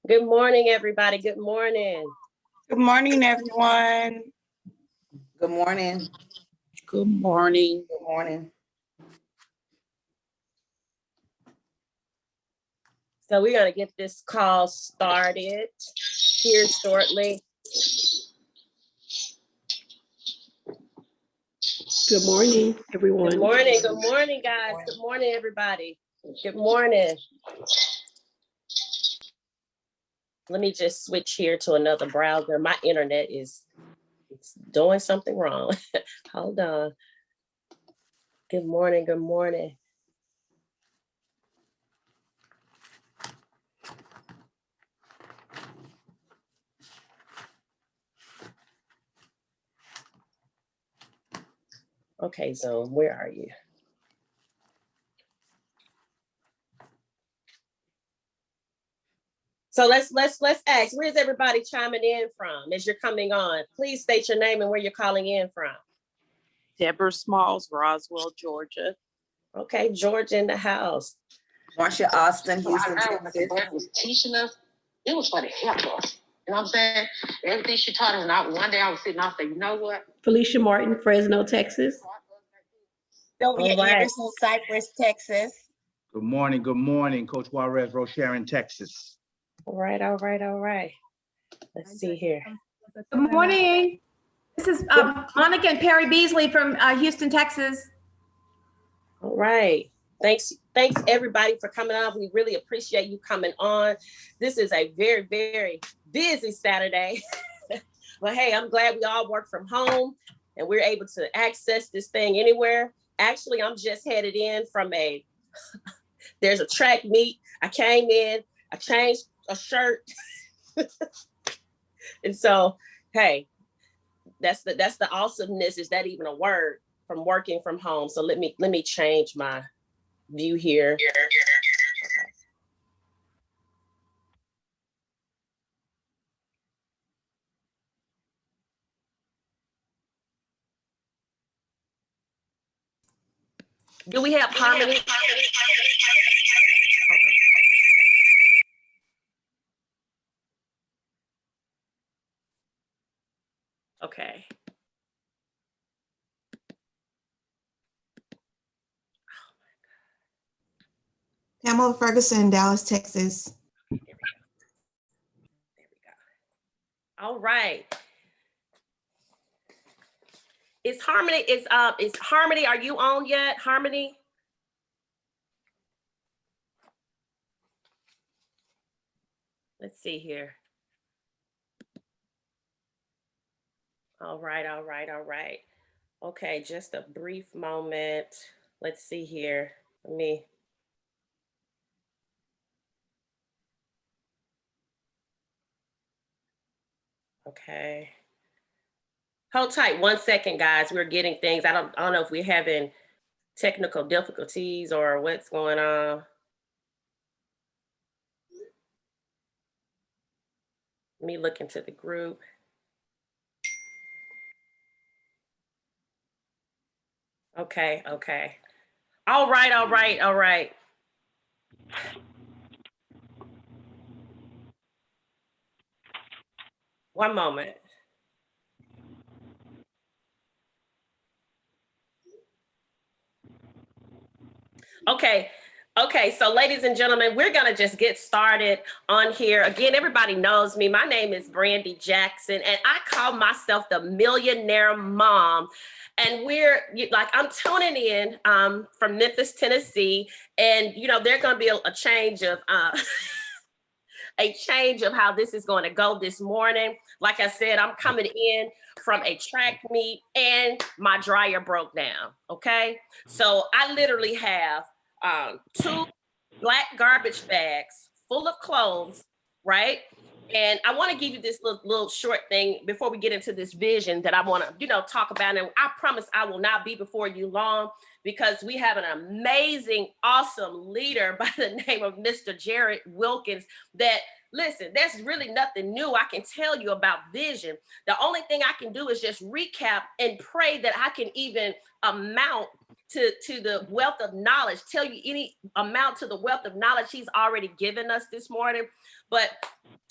Good morning, everybody. Good morning. Good morning, everyone. Good morning. Good morning. Good morning. So we're going to get this call started here shortly. Good morning, everyone. Good morning. Good morning, guys. Good morning, everybody. Good morning. Let me just switch here to another browser. My internet is doing something wrong. Hold on. Good morning. Good morning. Okay, Zoom, where are you? So let's ask, where's everybody chiming in from as you're coming on? Please state your name and where you're calling in from. Deborah Smalls, Roswell, Georgia. Okay, George in the house. Marcia Austin, Houston, Texas. Was teaching us. It was for to help us. You know what I'm saying? Everything she taught us. And one day I was sitting, I said, you know what? Felicia Martin, Fresno, Texas. Sylvia All right. Anderson, Cypress, Texas. Good morning, Coach Juarez, Rocheron, Texas. All right. Let's see here. Good morning. This is Monica and Perry Beasley from Houston, Texas. All right. Thanks everybody for coming on. We really appreciate you coming on. This is a very, very busy Saturday. But hey, I'm glad we all work from home and we're able to access this thing anywhere. Actually, I'm just headed in from there's a track meet. I came in, I changed a shirt. And so, hey, that's the awesomeness. Is that even a word? From working from home. So let me change my view here. Okay. Do we have harmony? Okay. Pamela Ferguson, Dallas, Texas. There we go. All right. Is Harmony, are you on yet? Harmony? Let's see here. All right. Okay, just a brief moment. Let's see here. Okay. Hold tight 1 second, guys. We're getting things. I don't know if we're having technical difficulties or what's going on. Let me look into the group. Okay. All right. One moment. Okay, so ladies and gentlemen, we're gonna just get started on here. Again, everybody knows me. My name is Brandy Jackson, and I call myself the Millionaire Mom. And I'm tuning in from Memphis, Tennessee, and there's gonna be a change of how this is going to go this morning. Like I said, I'm coming in from a track meet and my dryer broke down. Okay, so I literally have 2 black garbage bags full of clothes, right? And I want to give you this little short thing before we get into this vision that I want to, talk about. And I promise I will not be before you long, because we have an amazing, awesome leader by the name of Mr. Jared Wilkins that Listen, there's really nothing new I can tell you about vision. The only thing I can do is just recap and pray that I can even amount to the wealth of knowledge, tell you any amount to the wealth of knowledge he's already given us this morning. But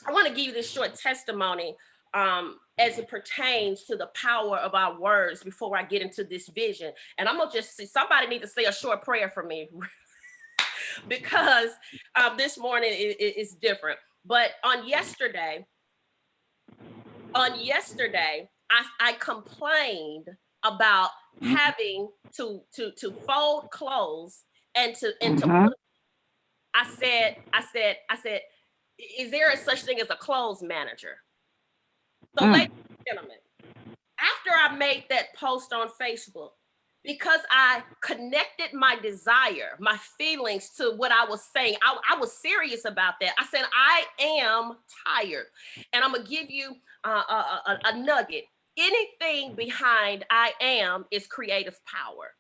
I want to give you this short testimony as it pertains to the power of our words before I get into this vision. And I'm gonna just see, somebody need to say a short prayer for me because this morning is different. But on yesterday, I complained about having to fold clothes and to put. I said, is there a such thing as a clothes manager? So, ladies and gentlemen, after I made that post on Facebook, because I connected my desire, my feelings to what I was saying, I was serious about that. I said, I am tired. And I'm going to give you a nugget. Anything behind I am is creative power.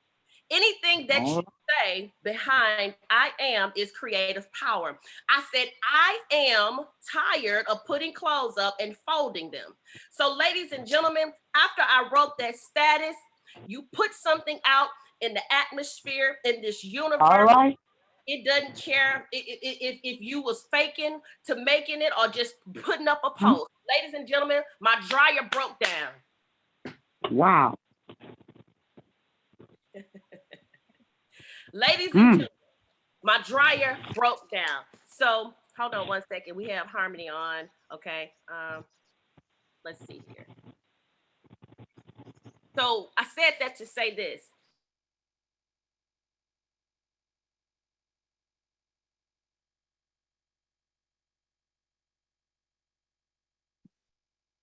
Anything that you say behind I am is creative power. I said, I am tired of putting clothes up and folding them. So, ladies and gentlemen, after I wrote that status, you put something out in the atmosphere, in this universe. All right. It doesn't care if you was faking to making it or just putting up a post. Ladies and gentlemen, my dryer broke down. Wow. Ladies and gentlemen, my dryer broke down. So hold on one second. We have Harmony on. Okay. Let's see here. So I said that to say this.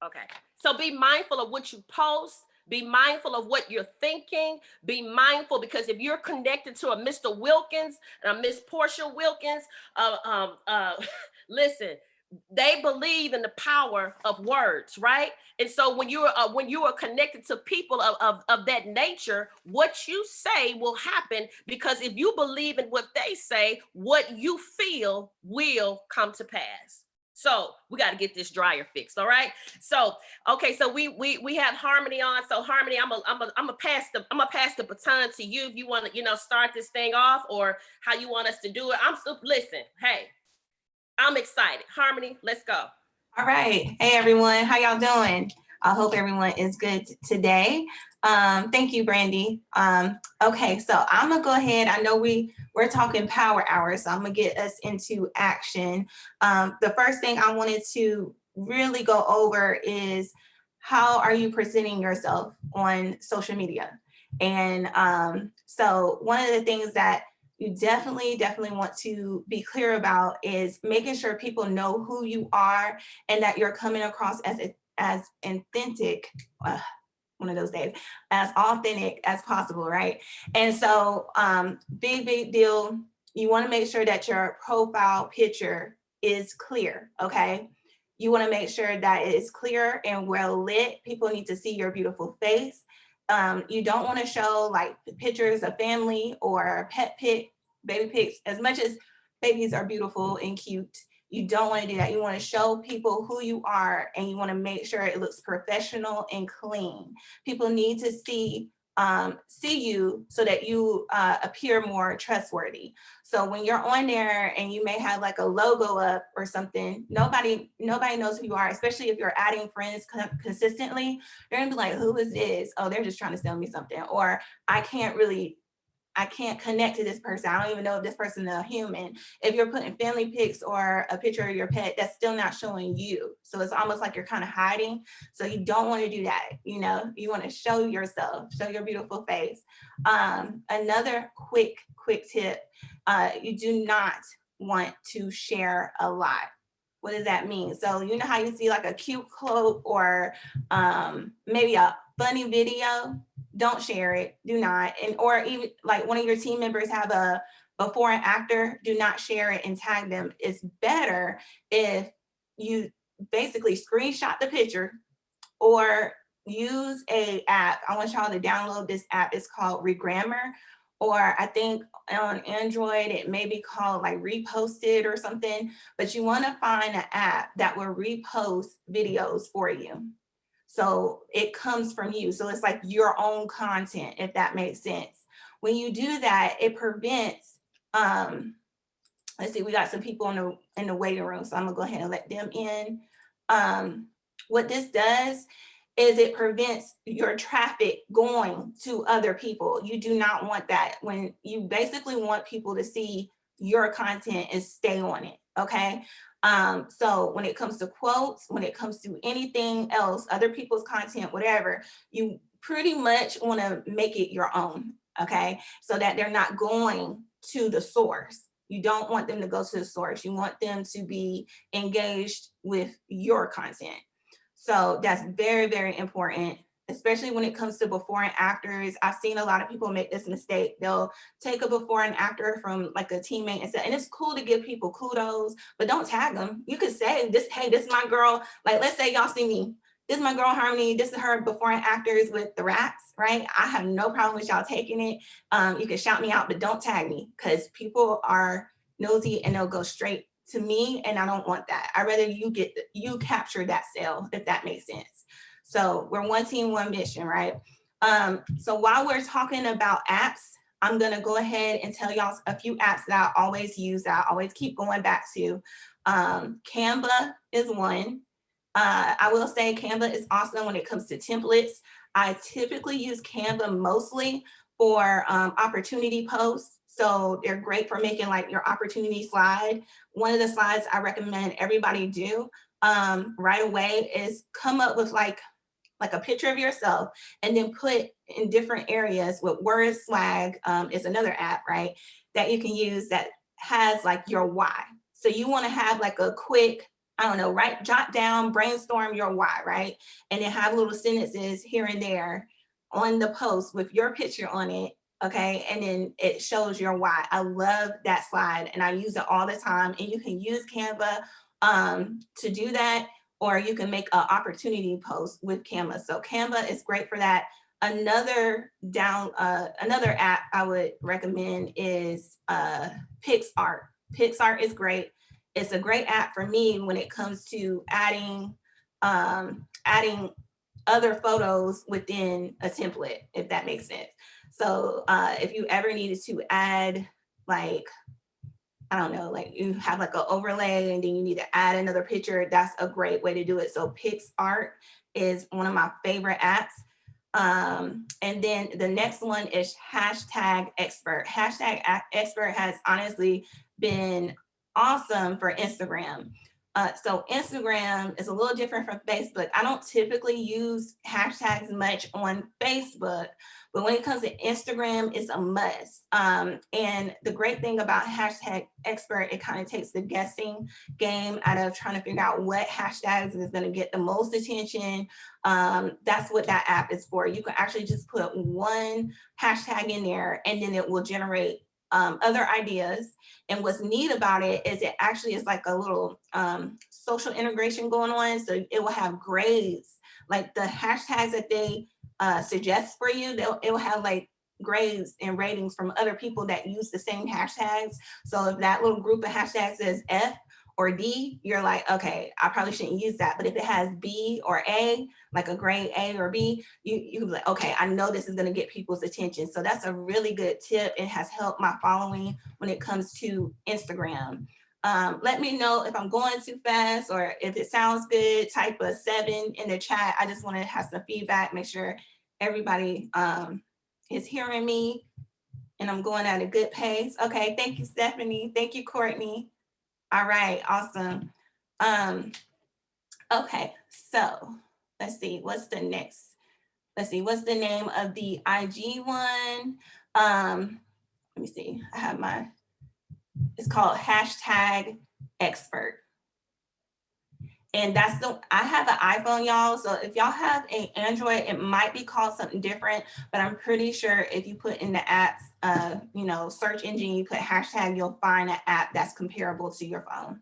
Okay. So be mindful of what you post. Be mindful of what you're thinking. Be mindful, because if you're connected to a Mr. Wilkins and a Miss Portia Wilkins, listen, they believe in the power of words, right? And so when you are connected to people of that nature, what you say will happen, because if you believe in what they say, what you feel will come to pass. So we got to get this dryer fixed. All right. So, okay. So we have Harmony on. So Harmony, I'm gonna pass the baton to you if you want to, start this thing off, or how you want us to do it. Listen, hey, I'm excited. Harmony, let's go. All right. Hey, everyone. How y'all doing? I hope everyone is good today. Thank you, Brandy. Okay, so I'm gonna go ahead. I know we're talking power hours, so I'm gonna get us into action. The first thing I wanted to really go over is, how are you presenting yourself on social media? And so one of the things that you definitely want to be clear about is making sure people know who you are, and that you're coming across as authentic, one of those days, as authentic as possible, right? And so big deal, you want to make sure that your profile picture is clear, okay? You want to make sure that it is clear and well lit. People need to see your beautiful face. You don't want to show like pictures of family or pet pic, baby pics. As much as babies are beautiful and cute, you don't want to do that. You want to show people who you are, and you want to make sure it looks professional and clean. People need to see you so that you appear more trustworthy. So when you're on there and you may have like a logo up or something, nobody knows who you are, especially if you're adding friends consistently. They're gonna be like, who is this? Oh, they're just trying to sell me something. Or I can't connect to this person. I don't even know if this person is a human. If you're putting family pics or a picture of your pet, that's still not showing you. So it's almost like you're kind of hiding. So you don't want to do that. You want to show yourself, show your beautiful face. Another quick tip, you do not want to share a lot. What does that mean? So you know how you see like a cute quote or maybe a funny video? Don't share it. Do not. And or even like one of your team members have a before and after, do not share it and tag them. It's better if you basically screenshot the picture or use a app. I want y'all to download this app. It's called Regrammer, or I think on Android, it may be called like Reposted or something, but you want to find an app that will repost videos for you. So it comes from you. So it's like your own content, if that makes sense. When you do that, it prevents, let's see, we got some people in the waiting room, so I'm gonna go ahead and let them in. What this does is it prevents your traffic going to other people. You do not want that. When you basically want people to see your content and stay on it, okay? So when it comes to quotes, when it comes to anything else, other people's content, whatever, you pretty much want to make it your own, okay? So that they're not going to the source. You don't want them to go to the source. You want them to be engaged with your content. So that's very, very important, especially when it comes to before and afters. I've seen a lot of people make this mistake. They'll take a before and after from like a teammate and say, and it's cool to give people kudos, but don't tag them. You could say this, hey, this is my girl. Like, let's say y'all see me. This is my girl Harmony. This is her before and afters with the raps, right? I have no problem with y'all taking it. You can shout me out, but don't tag me because people are nosy and they'll go straight to me, and I don't want that. I'd rather you capture that sale, if that makes sense. So we're one team, one mission, right? So while we're talking about apps, I'm gonna go ahead and tell y'all a few apps that I always use, that I always keep going back to. Canva is one. I will say Canva is awesome when it comes to templates. I typically use Canva mostly for opportunity posts. So they're great for making like your opportunity slide. One of the slides I recommend everybody do right away is come up with like a picture of yourself and then put in different areas with Word Swag is another app, right? That you can use that has like your why. So you want to have like a quick, I don't know, jot down, brainstorm your why, right? And then have little sentences here and there on the post with your picture on it. Okay, and then it shows your why. I love that slide and I use it all the time. And you can use Canva to do that, or you can make an opportunity post with Canva. So Canva is great for that. Another app I would recommend is PixArt. PixArt is great. It's a great app for me when it comes to adding other photos within a template, if that makes sense. So if you ever needed to add like, I don't know, like you have like an overlay and then you need to add another picture, that's a great way to do it. So PixArt is one of my favorite apps. And then the next one is #expert. #expert has honestly been awesome for Instagram. So Instagram is a little different from Facebook. I don't typically use hashtags much on Facebook, but when it comes to Instagram, it's a must. And the great thing about #expert, it kind of takes the guessing game out of trying to figure out what hashtags is going to get the most attention. That's what that app is for. You can actually just put one hashtag in there and then it will generate other ideas. And what's neat about it is it actually is like a little social integration going on. So it will have grades, like the hashtags that they suggest for you, it will have like grades and ratings from other people that use the same hashtags. So if that little group of hashtags says F or D, you're like, okay, I probably shouldn't use that. But if it has B or A, like a grade A or B, you can be like, okay, I know this is going to get people's attention. So that's a really good tip. It has helped my following when it comes to Instagram. Let me know if I'm going too fast or if it sounds good. Type a 7 in the chat. I just want to have some feedback, make sure everybody is hearing me and I'm going at a good pace. Okay, thank you, Stephanie. Thank you, Courtney. All right, awesome. Okay, so let's see, what's the next? Let's see, what's the name of the IG one? Let me see, I have it's called #expert. And that's I have an iPhone, y'all. So if y'all have an Android, it might be called something different, but I'm pretty sure if you put in the apps, search engine, you put hashtag, you'll find an app that's comparable to your phone,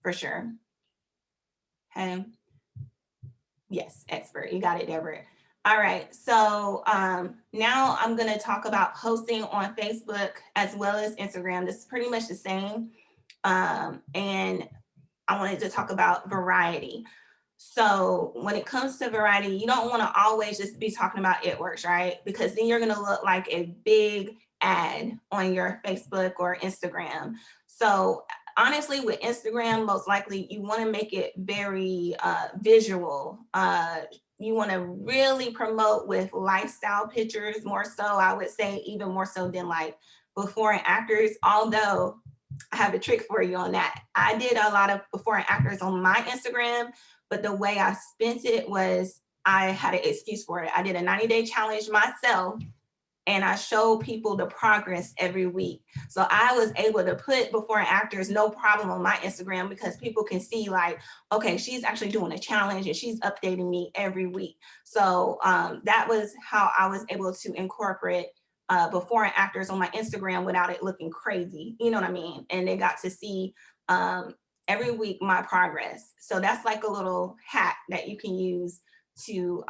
for sure. Okay. Yes, expert, you got it, Deborah. All right, so now I'm gonna talk about posting on Facebook as well as Instagram. This is pretty much the same. And I wanted to talk about variety. So when it comes to variety, you don't want to always just be talking about it works, right? Because then you're going to look like a big ad on your Facebook or Instagram. So honestly, with Instagram, most likely you want to make it very visual. You want to really promote with lifestyle pictures more so, I would say, even more so than like before and afters, although I have a trick for you on that. I did a lot of before and afters on my Instagram, but the way I spent it was I had an excuse for it. I did a 90-day challenge myself, and I showed people the progress every week. So I was able to put before and afters no problem on my Instagram because people can see like, okay, she's actually doing a challenge and she's updating me every week. So that was how I was able to incorporate before and afters on my Instagram without it looking crazy. You know what I mean? And they got to see every week my progress. So that's like a little hack that you can use to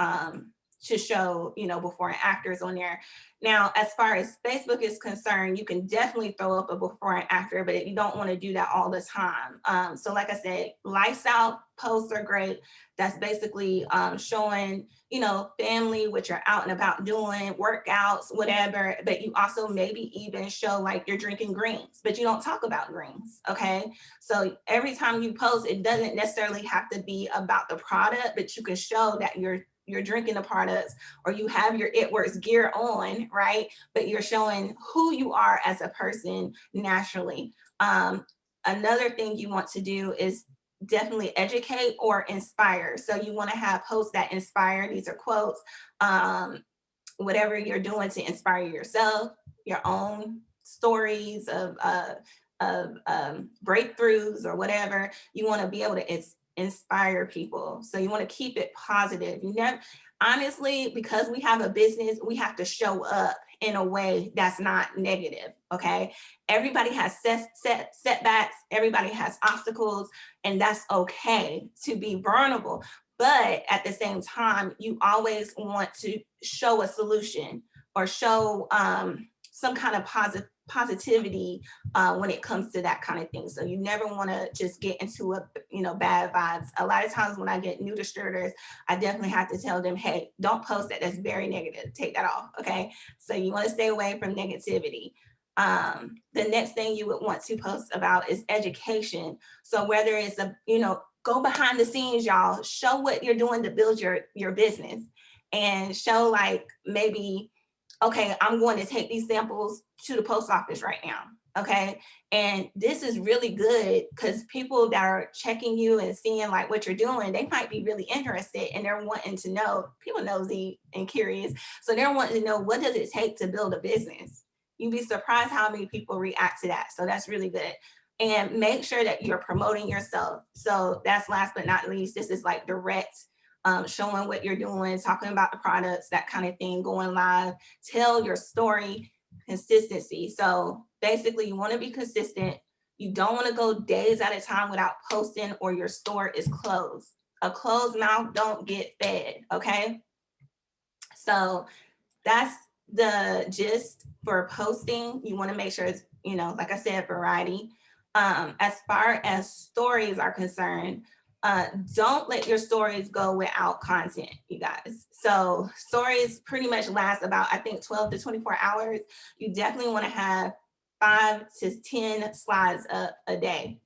show, you know, before and afters on there. Now, as far as Facebook is concerned, you can definitely throw up a before and after, but you don't want to do that all the time. So like I said, lifestyle posts are great. That's basically showing, you know, family, what you're out and about doing, workouts, whatever, but you also maybe even show like you're drinking greens, but you don't talk about greens, okay? So every time you post, it doesn't necessarily have to be about the product, but you can show that you're drinking the products or you have your It Works gear on, right? But you're showing who you are as a person naturally. Another thing you want to do is definitely educate or inspire. So you want to have posts that inspire. These are quotes, whatever you're doing to inspire yourself, your own stories of breakthroughs or whatever. You want to be able to inspire people. So you want to keep it positive. You never, honestly, because we have a business, we have to show up in a way that's not negative. Okay. Everybody has setbacks. Everybody has obstacles, and that's okay to be vulnerable. But at the same time, you always want to show a solution or show some kind of positivity when it comes to that kind of thing. So you never want to just get into bad vibes. A lot of times when I get new distributors, I definitely have to tell them, hey, don't post that. That's very negative. Take that off. Okay. So you want to stay away from negativity. The next thing you would want to post about is education. So whether it's go behind the scenes, y'all, show what you're doing to build your business, and show like maybe, okay, I'm going to take these samples to the post office right now. Okay. And this is really good because people that are checking you and seeing like what you're doing, they might be really interested and they're wanting to know, people nosy and curious. So they're wanting to know, what does it take to build a business? You'd be surprised how many people react to that. So that's really good. And make sure that you're promoting yourself. So that's last but not least. This is like direct, showing what you're doing, talking about the products, that kind of thing, going live, tell your story, consistency. So basically you want to be consistent. You don't want to go days at a time without posting or your store is closed. A closed mouth don't get fed, okay? So that's the gist for posting. You want to make sure it's, like I said, variety. As far as stories are concerned, don't let your stories go without content, you guys. So stories pretty much last about, I think, 12 to 24 hours. You definitely want to have 5 to 10 slides a day,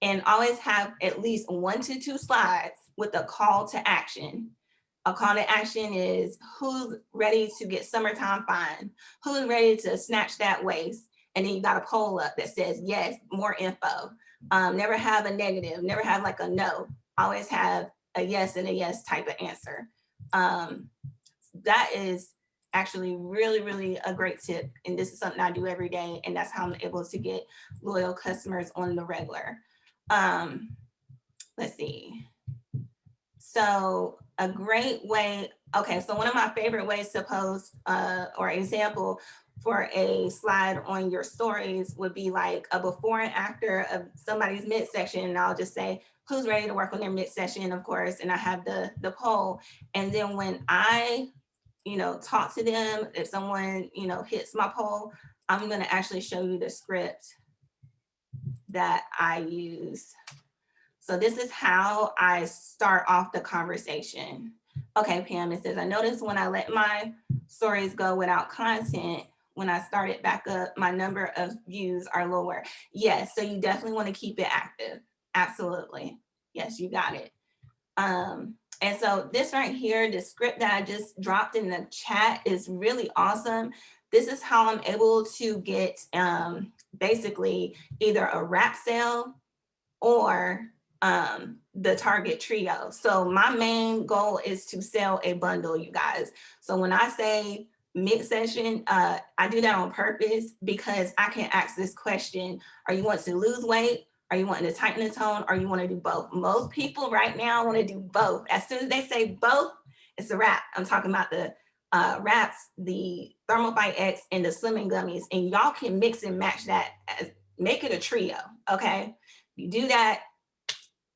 and always have at least 1 to 2 slides with a call to action. A call to action is who's ready to get summertime fine, who's ready to snatch that waist, and then you got a poll up that says yes, more info. Never have a negative, never have like a no, always have a yes and a yes type of answer. That is actually really, really a great tip. And this is something I do every day. And that's how I'm able to get loyal customers on the regular. Let's see. So a great way, okay, so one of my favorite ways to post or example for a slide on your stories would be like a before and after of somebody's midsection. And I'll just say, who's ready to work on their midsection, of course, and I have the poll. And then when I talk to them. If someone, hits my poll, I'm gonna actually show you the script that I use. So this is how I start off the conversation. Okay, Pam, it says, I noticed when I let my stories go without content, when I start it back up, my number of views are lower. Yes, so you definitely want to keep it active. Absolutely. Yes, you got it. And so this right here, the script that I just dropped in the chat is really awesome. This is how I'm able to get basically either a wrap sale or the target trio. So my main goal is to sell a bundle, you guys. So when I say mix session, I do that on purpose because I can ask this question: are you wanting to lose weight? Are you wanting to tighten the tone? Or you want to do both? Most people right now want to do both. As soon as they say both, it's a wrap. I'm talking about the wraps, the Thermophyte X, and the Slimming Gummies. And y'all can mix and match that, make it a trio, okay? You do that,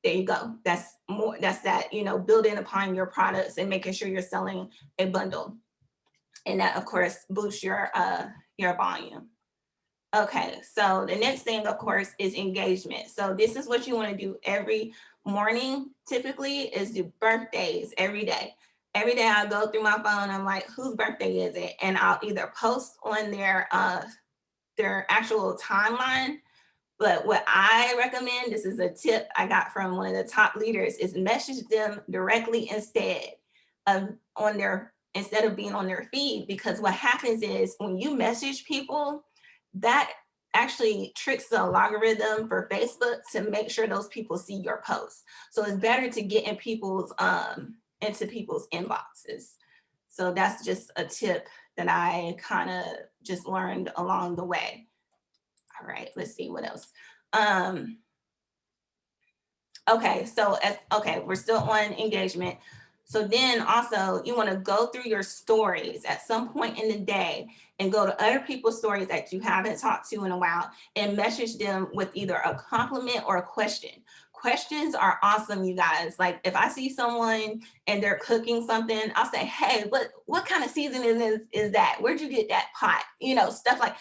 there you go. That's that, building upon your products and making sure you're selling a bundle. And that, of course, boosts your volume. Okay, so the next thing, of course, is engagement. So this is what you want to do every morning, typically, is do birthdays every day. Every day I go through my phone, I'm like, whose birthday is it? And I'll either post on their actual timeline. But what I recommend, this is a tip I got from one of the top leaders, is message them directly instead of being on their feed. Because what happens is when you message people, that actually tricks the algorithm for Facebook to make sure those people see your posts. So it's better to get in into people's inboxes. So that's just a tip that I kind of just learned along the way. All right, let's see what else. Okay, so we're still on engagement. So then also you want to go through your stories at some point in the day and go to other people's stories that you haven't talked to in a while and message them with either a compliment or a question. Questions are awesome, you guys. Like if I see someone and they're cooking something, I'll say, hey, what kind of seasoning is that? Where'd you get that pot? Stuff like.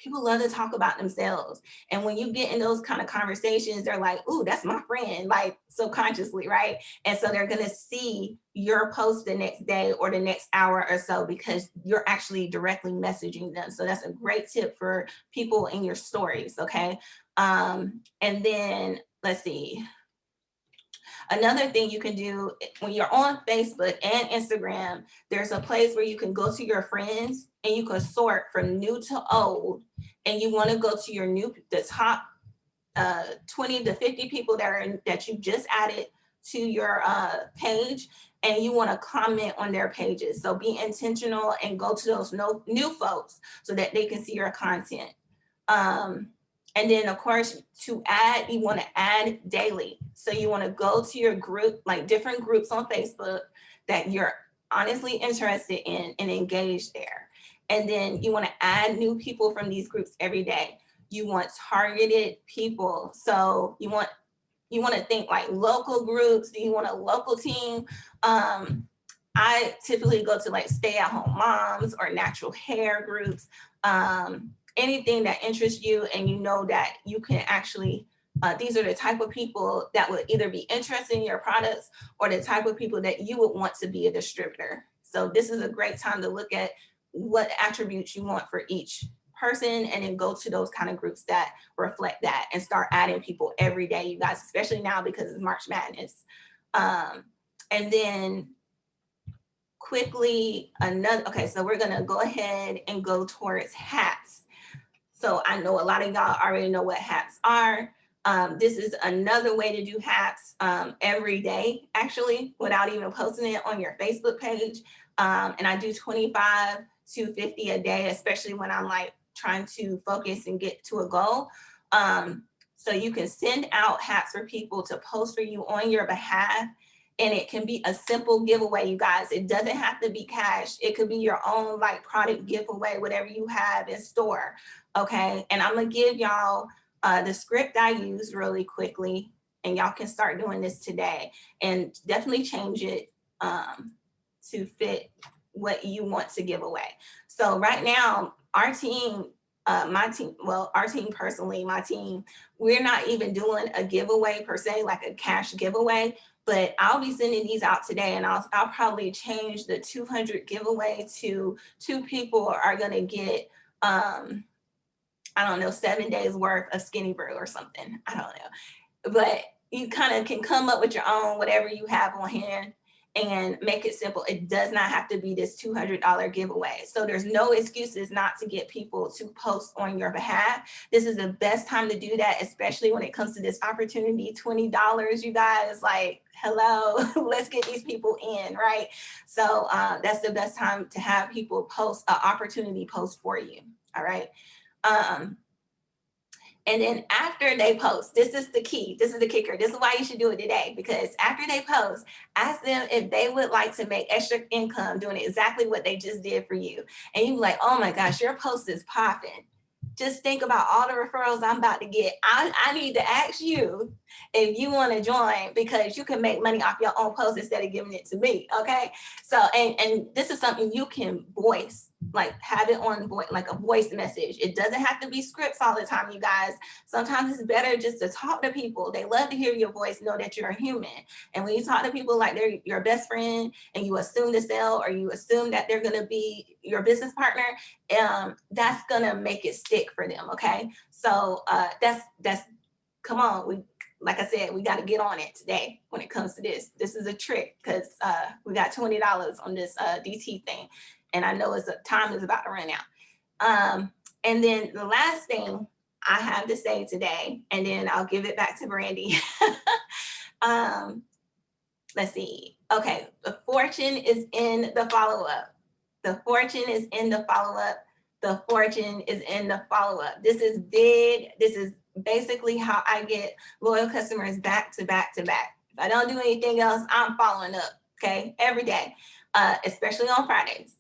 People love to talk about themselves. And when you get in those kind of conversations, they're like, ooh, that's my friend, like subconsciously, right? And so they're going to see your post the next day or the next hour or so because you're actually directly messaging them. So that's a great tip for people in your stories, okay? And then let's see. Another thing you can do when you're on Facebook and Instagram, there's a place where you can go to your friends and you can sort from new to old. And you want to go to the top 20 to 50 people that you just added to your page, and you want to comment on their pages. So be intentional and go to those new folks so that they can see your content. And then, of course, you want to add daily. So you want to go to your group, like different groups on Facebook that you're honestly interested in and engage there. And then you want to add new people from these groups every day. You want targeted people. So you want to think like local groups. Do you want a local team? I typically go to like stay-at-home moms or natural hair groups. Anything that interests you and you know that you can actually, these are the type of people that would either be interested in your products or the type of people that you would want to be a distributor. So this is a great time to look at what attributes you want for each person and then go to those kind of groups that reflect that and start adding people every day, you guys, especially now because it's March Madness. And then quickly so we're gonna go ahead and go towards hats. So I know a lot of y'all already know what hats are. This is another way to do hats every day, actually, without even posting it on your Facebook page. And I do 25 to 50 a day, especially when I'm like trying to focus and get to a goal. So you can send out hats for people to post for you on your behalf. And it can be a simple giveaway, you guys. It doesn't have to be cash. It could be your own like product giveaway, whatever you have in store, okay? And I'm gonna give y'all the script I use really quickly, and y'all can start doing this today and definitely change it to fit what you want to give away. So right now, our team, our team personally, my team, we're not even doing a giveaway per se, like a cash giveaway, but I'll be sending these out today, and I'll probably change the 200 giveaway to 2 people are gonna get, I don't know, 7 days worth of Skinny Brew or something. I don't know, but you kind of can come up with your own, whatever you have on hand, and make it simple. It does not have to be this $200 giveaway. So there's no excuses not to get people to post on your behalf. This is the best time to do that, especially when it comes to this opportunity, $20, you guys, like, hello, let's get these people in, right? So that's the best time to have people post an opportunity post for you, all right? And then after they post, this is the key, this is the kicker, this is why you should do it today, because after they post, ask them if they would like to make extra income doing exactly what they just did for you. And you be like, oh my gosh, your post is popping. Just think about all the referrals I'm about to get. I need to ask you if you want to join, because you can make money off your own post instead of giving it to me, okay? So, and this is something you can voice, like have it on like a voice message. It doesn't have to be scripts all the time, you guys. Sometimes it's better just to talk to people. They love to hear your voice, know that you're a human. And when you talk to people like they're your best friend and you assume to sell, or you assume that they're gonna be your business partner, that's gonna make it stick for them, okay? So that's come on, like I said, we got to get on it today when it comes to this. This is a trick, because we got $20 on this DT thing, and I know time is about to run out. And then the last thing I have to say today, and then I'll give it back to Brandy. Let's see. Okay, the fortune is in the follow-up. The fortune is in the follow-up. The fortune is in the follow-up. This is big. This is basically how I get loyal customers back to back to back. If I don't do anything else, I'm following up, okay, every day, especially on Fridays.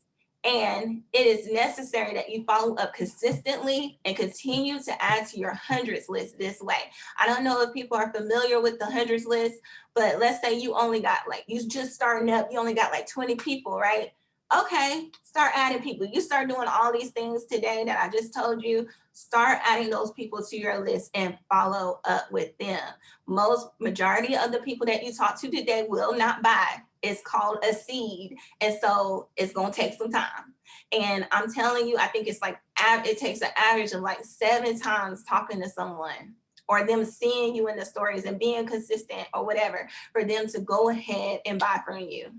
And it is necessary that you follow up consistently and continue to add to your hundreds list this way. I don't know if people are familiar with the hundreds list, but let's say you only got you just starting up, you only got 20 people, right? Okay, start adding people. You start doing all these things today that I just told you, start adding those people to your list and follow up with them. Majority of the people that you talk to today will not buy. It's called a seed. And so it's gonna take some time. And I'm telling you, I think it's it takes an average of 7 times talking to someone, or them seeing you in the stories and being consistent or whatever, for them to go ahead and buy from you.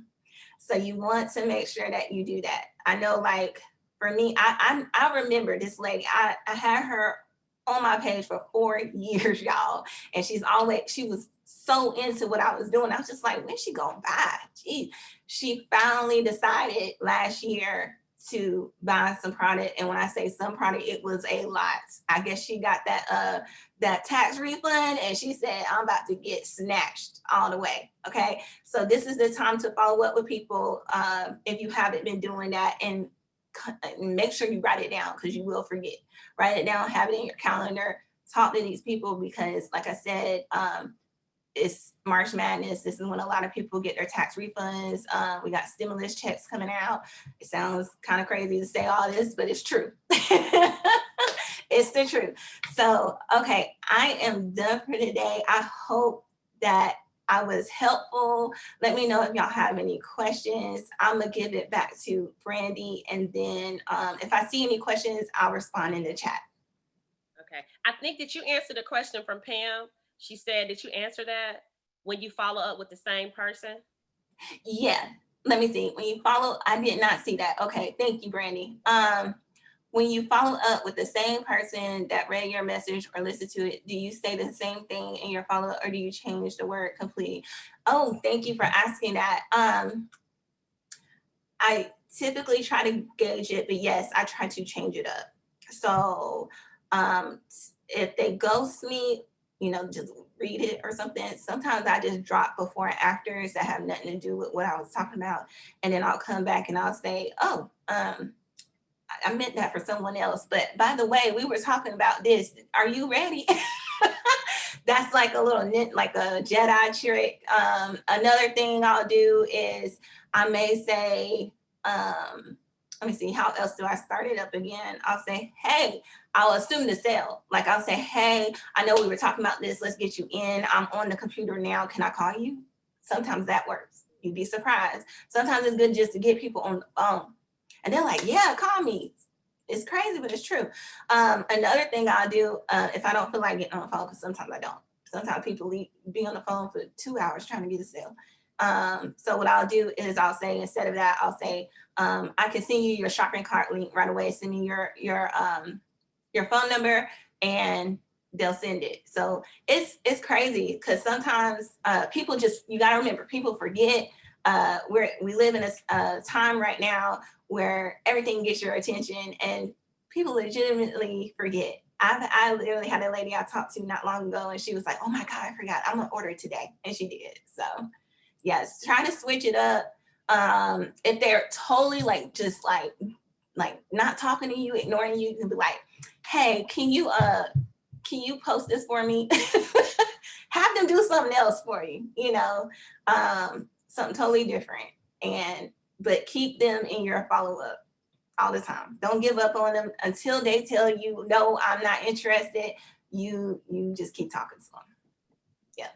So you want to make sure that you do that. I know, for me, I remember this lady. I had her on my page for 4 years, y'all. And she was so into what I was doing. I was just like, when's she gonna buy? Gee, she finally decided last year to buy some product. And when I say some product, it was a lot. I guess she got that tax refund, and she said, I'm about to get snatched all the way, okay? So this is the time to follow up with people if you haven't been doing that, and make sure you write it down, because you will forget. Write it down, have it in your calendar, talk to these people, because like I said, it's March Madness. This is when a lot of people get their tax refunds. We got stimulus checks coming out. It sounds kind of crazy to say all this, but it's true. It's the truth. So, okay, I am done for today. I hope that I was helpful. Let me know if y'all have any questions. I'm gonna give it back to Brandy, and then if I see any questions, I'll respond in the chat. Okay, I think that you answered a question from Pam. She said, did you answer that when you follow up with the same person? Yeah, let me see. When you follow, I did not see that. Okay, thank you, Brandy. When you follow up with the same person that read your message or listened to it, do you say the same thing in your follow-up, or do you change the word completely? Oh, thank you for asking that. I typically try to gauge it, but yes, I try to change it up. So if they ghost me, just read it or something. Sometimes I just drop before and afters that have nothing to do with what I was talking about. And then I'll come back and I'll say, oh, I meant that for someone else. But by the way, we were talking about this. Are you ready? That's like a little, like a Jedi trick. Another thing I'll do is I may say, let me see, how else do I start it up again? I'll say, hey, I'll assume the sale. Like I'll say, hey, I know we were talking about this. Let's get you in. I'm on the computer now. Can I call you? Sometimes that works. You'd be surprised. Sometimes it's good just to get people on the phone. And they're like, yeah, call me. It's crazy, but it's true. Another thing I'll do, if I don't feel like getting on the phone, because sometimes I don't. Sometimes people be on the phone for 2 hours trying to get a sale. So what I'll do is I'll say, instead of that, I'll say, I can send you your shopping cart link right away. Send me your phone number and they'll send it. So it's crazy because sometimes people just, you gotta remember, people forget. We live in a time right now where everything gets your attention and people legitimately forget. I literally had a lady I talked to not long ago and she was like, oh my God, I forgot, I'm gonna order it today. And she did. So yes, try to switch it up. If they're totally like, just like not talking to you, ignoring you, you can be like, hey, can you post this for me? Have them do something else for you, something totally different. But keep them in your follow-up all the time. Don't give up on them until they tell you, no, I'm not interested. You just keep talking to them. Yeah.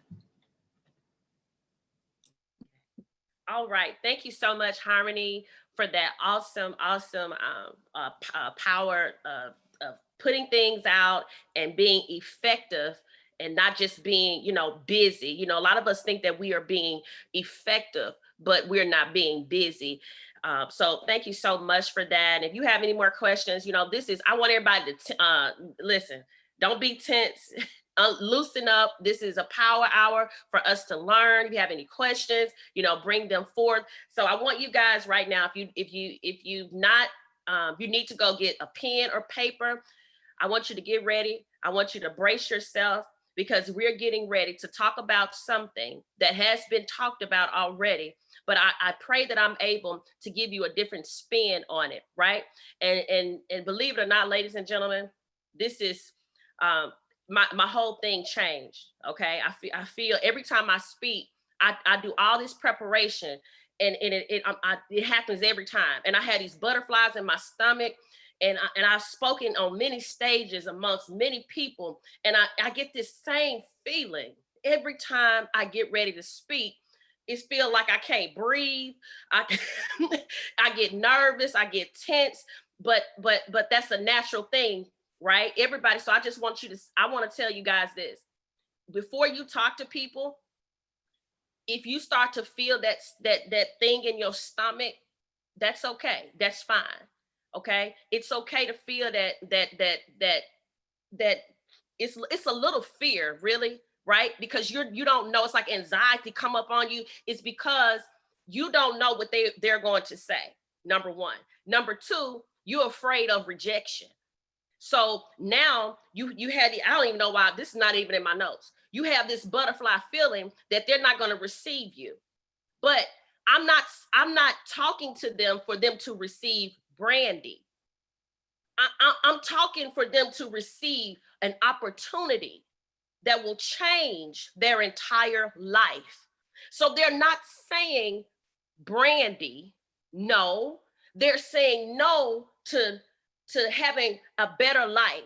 All right. Thank you so much, Harmony, for that awesome power of putting things out and being effective and not just being, busy. A lot of us think that we are being effective, but we're not being busy. So thank you so much for that. And if you have any more questions, I want everybody to listen, don't be tense. Loosen up. This is a power hour for us to learn. If you have any questions, bring them forth. So I want you guys right now, if you need to go get a pen or paper. I want you to get ready. I want you to brace yourself because we're getting ready to talk about something that has been talked about already. But I pray that I'm able to give you a different spin on it, right? And believe it or not, ladies and gentlemen, this is my whole thing changed. Okay, I feel every time I speak, I do all this preparation, and it happens every time. And I had these butterflies in my stomach, and I've spoken on many stages amongst many people, and I get this same feeling every time I get ready to speak. It feels like I can't breathe. I get nervous. I get tense. But that's a natural thing, right? Everybody. So I just want I want to tell you guys this. Before you talk to people, if you start to feel that thing in your stomach, that's okay. That's fine. Okay. It's okay to feel that it's a little fear, really, right? Because you don't know. It's like anxiety come up on you. It's because you don't know what they're going to say. Number one. Number two, you're afraid of rejection. So now you had I don't even know why this is not even in my notes. You have this butterfly feeling that they're not going to receive you. But I'm not talking to them for them to receive Brandy. I'm talking for them to receive an opportunity that will change their entire life. So they're not saying Brandy, no. They're saying no to having a better life,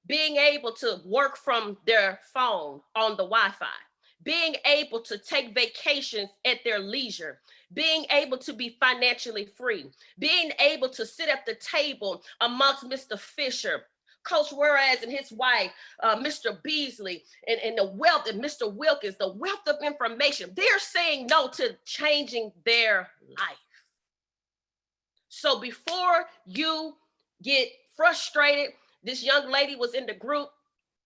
being able to work from their phone on the Wi-Fi, being able to take vacations at their leisure, being able to be financially free, being able to sit at the table amongst Mr. Fisher, Coach Juarez and his wife, Mr. Beasley, and the wealth, and Mr. Wilkins, the wealth of information. They're saying no to changing their life. So before you get frustrated, this young lady was in the group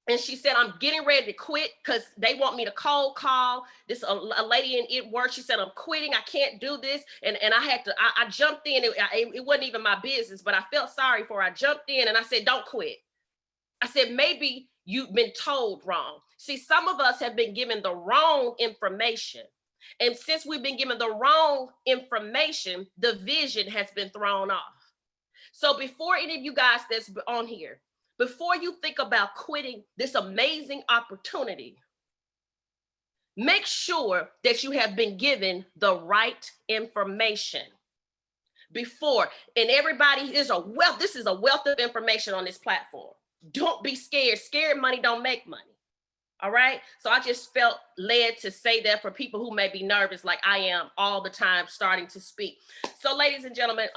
and she said, I'm getting ready to quit because they want me to cold call. This a lady in it work. She said, I'm quitting. I can't do this. And I jumped in. It wasn't even my business, but I felt sorry for her. I jumped in and I said, don't quit. I said, maybe you've been told wrong. See, some of us have been given the wrong information. And since we've been given the wrong information, the vision has been thrown off. So before any of you guys that's on here, before you think about quitting this amazing opportunity, make sure that you have been given the right information. before. And everybody, this is a wealth of information on this platform. Don't be scared. Scared money don't make money. All right. So I just felt led to say that for people who may be nervous, like I am all the time starting to speak. So ladies and gentlemen,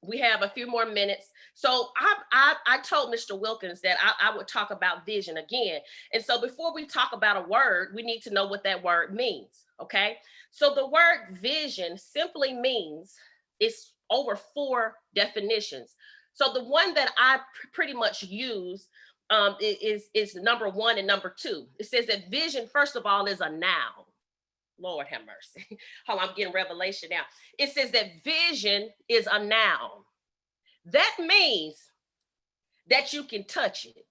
we have a few more minutes. So I told Mr. Wilkins that I would talk about vision again. And so before we talk about a word, we need to know what that word means. Okay. So the word vision simply means, it's over 4 definitions. So the one that I pretty much use is number 1 and number 2. It says that vision, first of all, is a noun. Lord have mercy. Oh, I'm getting revelation now. It says that vision is a noun. That means that you can touch it.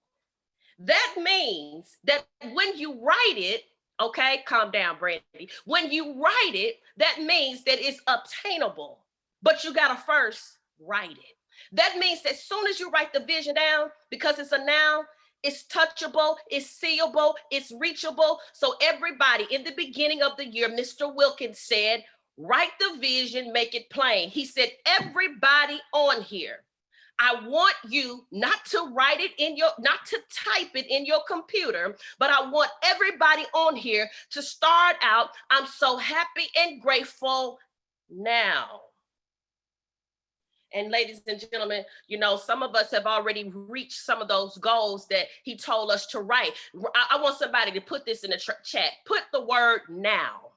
That means that when you write it, okay, calm down, Brandy. When you write it, that means that it's obtainable, but you gotta first write it. That means that as soon as you write the vision down, because it's a noun, it's touchable, it's seeable, it's reachable. So everybody, in the beginning of the year, Mr. Wilkins said, write the vision, make it plain. He said, everybody on here, I want you not to write it not to type it in your computer, but I want everybody on here to start out, I'm so happy and grateful now. And ladies and gentlemen, you know, some of us have already reached some of those goals that he told us to write. I want somebody to put this in the chat. Put the word now,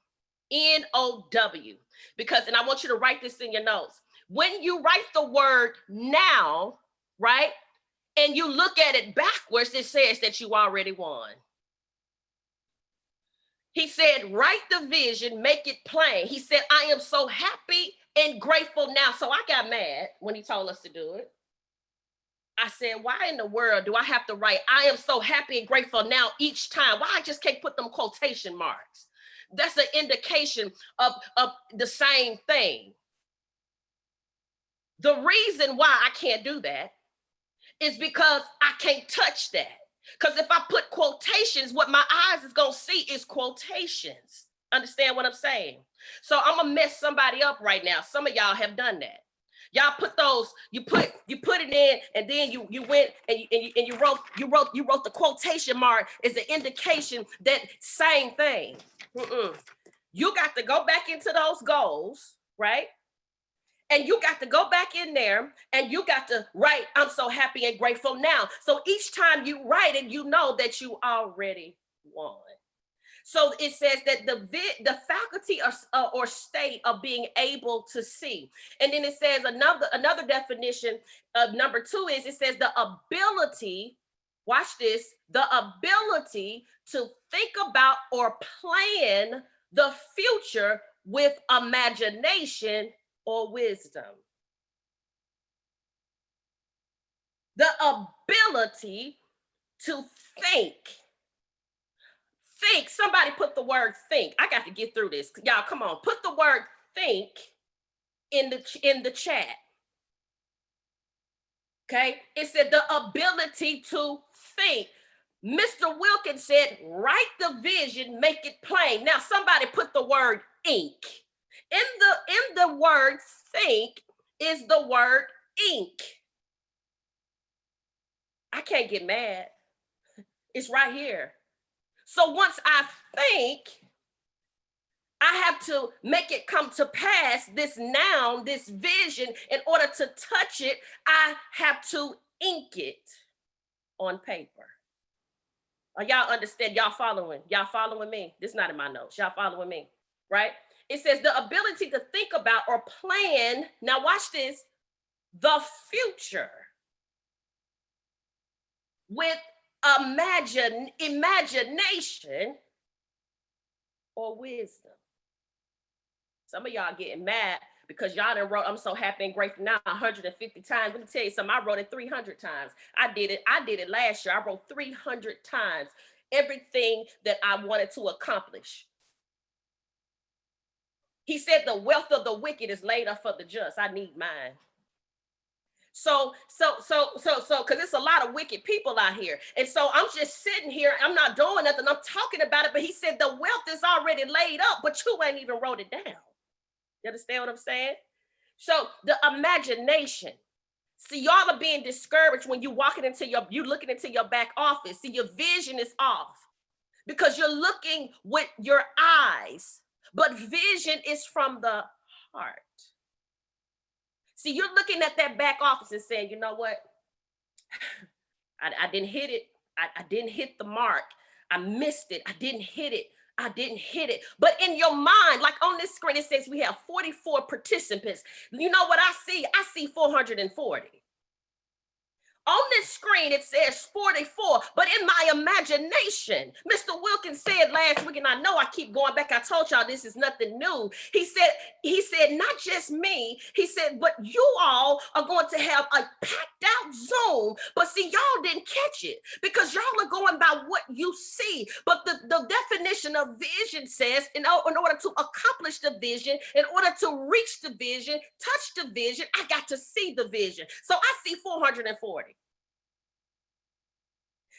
N-O-W, and I want you to write this in your notes. When you write the word now, right, and you look at it backwards, it says that you already won. He said, write the vision, make it plain. He said, I am so happy and grateful now. So I got mad when he told us to do it. I said, why in the world do I have to write, I am so happy and grateful now each time? Why I just can't put them quotation marks? That's an indication of the same thing. The reason why I can't do that is because I can't touch that. Because if I put quotations, what my eyes is going to see is quotations. Understand what I'm saying? So I'm going to mess somebody up right now. Some of y'all have done that. Y'all put those, you put it in, and then you went and you wrote the quotation mark as an indication that same thing. You got to go back into those goals, right? And you got to go back in there and you got to write, I'm so happy and grateful now. So each time you write it, you know that you already won. So it says that the faculty or state of being able to see. And then it says another definition of number 2 is, it says the ability, watch this, the ability to think about or plan the future with imagination or wisdom. The ability to think. Think, somebody put the word think. I got to get through this. Y'all, come on, put the word think in the chat. Okay, it said the ability to think. Mr. Wilkins said, write the vision, make it plain. Now somebody put the word ink. In the word think is the word ink. I can't get mad. It's right here. So once I think, I have to make it come to pass, this noun, this vision. In order to touch it, I have to ink it on paper. Are y'all understand? Y'all following? Y'all following me? This is not in my notes. Y'all following me, right? It says the ability to think about or plan, now watch this, the future with imagination or wisdom. Some of y'all getting mad because y'all done wrote, I'm so happy and grateful now 150 times. Let me tell you something, I wrote it 300 times. I did it last year. I wrote 300 times everything that I wanted to accomplish. He said the wealth of the wicked is laid up for the just. I need mine. So, because it's a lot of wicked people out here. And so I'm just sitting here, I'm not doing nothing, I'm talking about it, but he said the wealth is already laid up, but you ain't even wrote it down. You understand what I'm saying? So the imagination. See, y'all are being discouraged when you looking into your back office. See, your vision is off because you're looking with your eyes, but vision is from the heart. See, you're looking at that back office and saying, you know what? I didn't hit it. I didn't hit the mark. I missed it. I didn't hit it. I didn't hit it. But in your mind, like on this screen, it says we have 44 participants. You know what I see? I see 440. On this screen, it says 44, but in my imagination, Mr. Wilkins said last week, and I know I keep going back, I told y'all this is nothing new. He said, not just me, he said, but you all are going to have a packed out Zoom, but see, y'all didn't catch it because y'all are going by what you see. But the definition of vision says, in order to accomplish the vision, in order to reach the vision, touch the vision, I got to see the vision. So I see 440.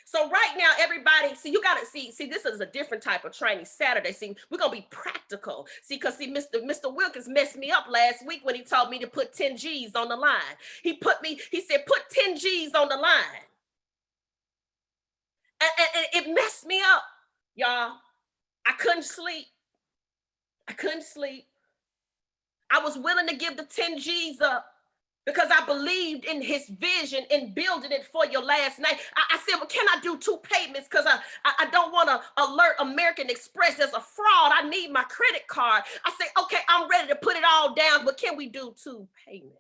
So right now, everybody, see, you got to see, this is a different type of training Saturday. See, we're going to be practical. See, because see, Mr. Wilkins messed me up last week when he told me to put 10 G's on the line. He said, put 10 G's on the line. And it messed me up, y'all. I couldn't sleep. I was willing to give the 10 G's up, because I believed in his vision and building it for your last night. I said, well, can I do 2 payments? Because I don't want to alert American Express as a fraud. I need my credit card. I said, okay, I'm ready to put it all down, but can we do 2 payments?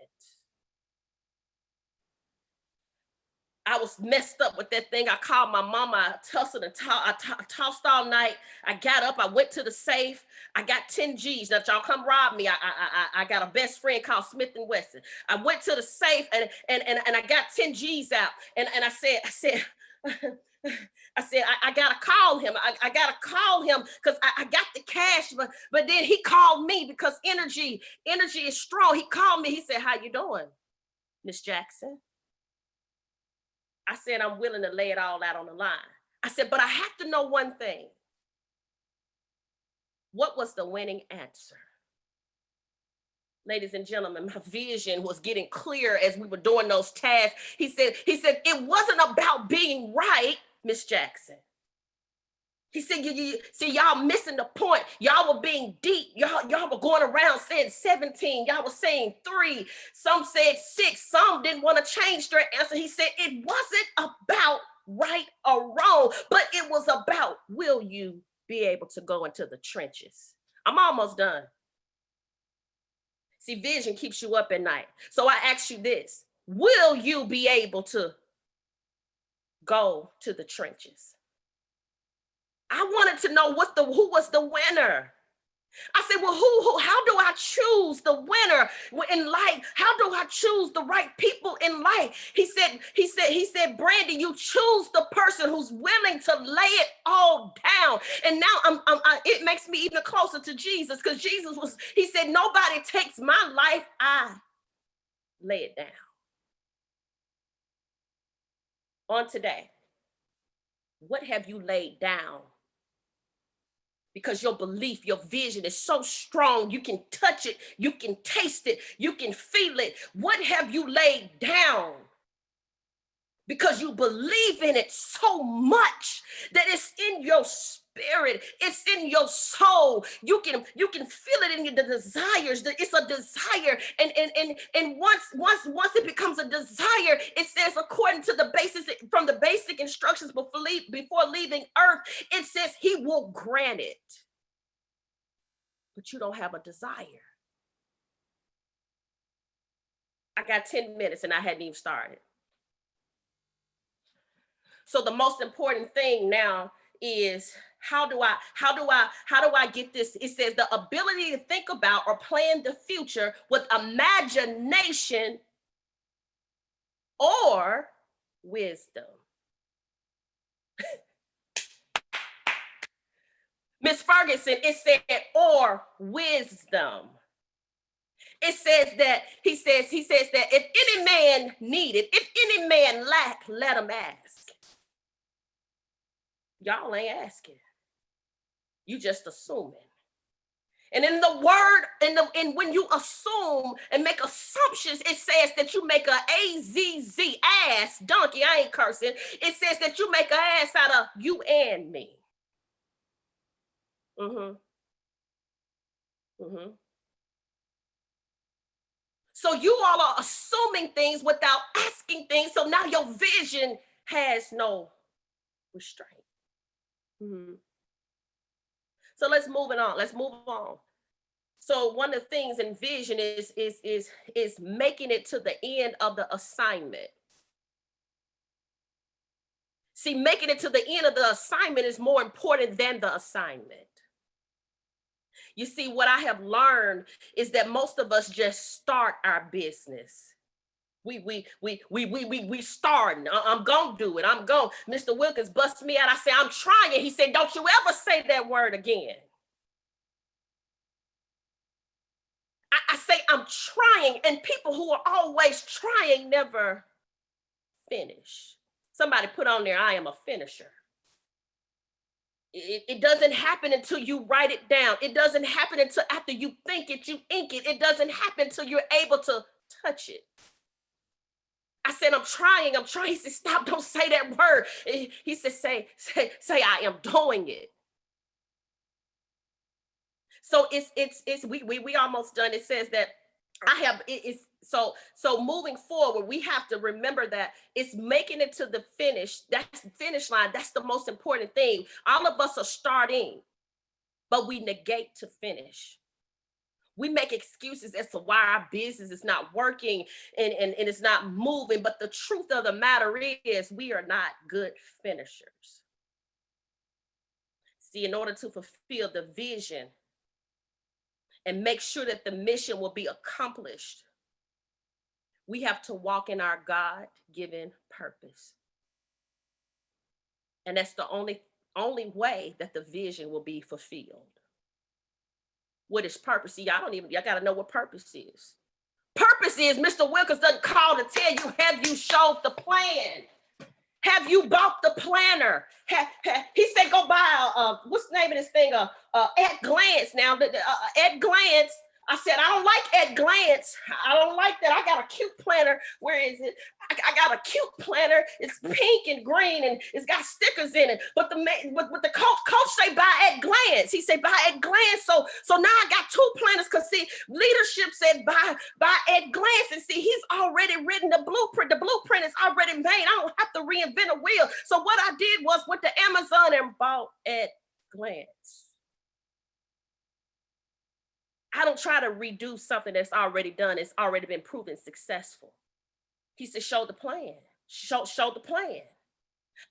I was messed up with that thing. I called my mama. I tussled and I tossed all night. I got up. I went to the safe. I got 10 G's. Now, y'all come rob me. I got a best friend called Smith & Wesson. I went to the safe and I got 10 G's out. And I said, I gotta call him. I gotta call him because I got the cash, but then he called me because energy is strong. He called me. He said, how you doing, Miss Jackson? I said, I'm willing to lay it all out on the line. I said, but I have to know one thing. What was the winning answer? Ladies and gentlemen, my vision was getting clear as we were doing those tasks. He said, it wasn't about being right, Miss Jackson. He said, you see, y'all missing the point. Y'all were being deep. Y'all were going around saying 17. Y'all were saying 3. Some said 6. Some didn't want to change their answer. He said, it wasn't about right or wrong, but it was about, will you be able to go into the trenches? I'm almost done. See, vision keeps you up at night. So I ask you this, will you be able to go to the trenches? I wanted to know who was the winner. I said, well, how do I choose the winner in life? How do I choose the right people in life? He said, Brandy, you choose the person who's willing to lay it all down. And now it makes me even closer to Jesus, because he said, nobody takes my life, I lay it down. On today, what have you laid down? Because your belief, your vision is so strong, you can touch it, you can taste it, you can feel it. What have you laid down? Because you believe in it so much that it's in your spirit, it's in your soul. You can feel it in the desires. It's a desire, and once it becomes a desire, it says according to from the basic instructions before leaving earth, it says he will grant it. But you don't have a desire. I got 10 minutes and I hadn't even started. So the most important thing now is how do I get this? It says the ability to think about or plan the future with imagination or wisdom. Miss Ferguson, it said or wisdom. It says that he says that if any man need it, if any man lack, let him ask. Y'all ain't asking. You just assuming. And in the word, and when you assume and make assumptions, it says that you make a A-Z-Z, ass, donkey, I ain't cursing. It says that you make an ass out of you and me. So you all are assuming things without asking things. So now your vision has no restraint. So let's move on. So one of the things in vision is making it to the end of the assignment. See, making it to the end of the assignment is more important than the assignment. You see, what I have learned is that most of us just start our business. We starting. I'm gonna do it. I'm going. Mr. Wilkins busts me out. I say, I'm trying. He said, don't you ever say that word again. I say, I'm trying, and people who are always trying never finish. Somebody put on there, I am a finisher. It doesn't happen until you write it down. It doesn't happen until after you think it, you ink it. It doesn't happen until you're able to touch it. I said, I'm trying. He said, stop, don't say that word. He said, say, I am doing it. So we almost done. It says that so moving forward, we have to remember that it's making it to the finish. That's the finish line. That's the most important thing. All of us are starting, but we negate to finish. We make excuses as to why our business is not working and it's not moving. But the truth of the matter is we are not good finishers. See, in order to fulfill the vision and make sure that the mission will be accomplished, we have to walk in our God-given purpose. And that's the only way that the vision will be fulfilled. What is purpose? See, y'all gotta know what purpose is. Purpose is, Mr. Wilkins doesn't call to tell you, have you showed the plan? Have you bought the planner? He said, go buy, what's the name of this thing? At Glance now, At Glance. I said, I don't like At Glance. I don't like that. I got a cute planner. Where is it? I got a cute planner. It's pink and green and it's got stickers in it. But the coach say buy At Glance. He said buy At Glance. So now I got two planners because see, leadership said buy At Glance. And see, he's already written the blueprint. The blueprint is already made. I don't have to reinvent a wheel. So what I did was went to Amazon and bought At Glance. I don't try to redo something that's already done. It's already been proven successful. He said, show the plan. Show the plan.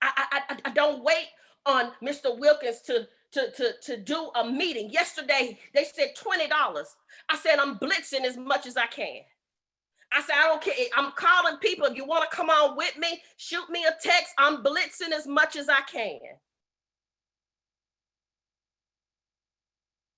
I don't wait on Mr. Wilkins to do a meeting. Yesterday, they said $20. I said, I'm blitzing as much as I can. I said, I don't care. I'm calling people. If you want to come on with me, shoot me a text. I'm blitzing as much as I can.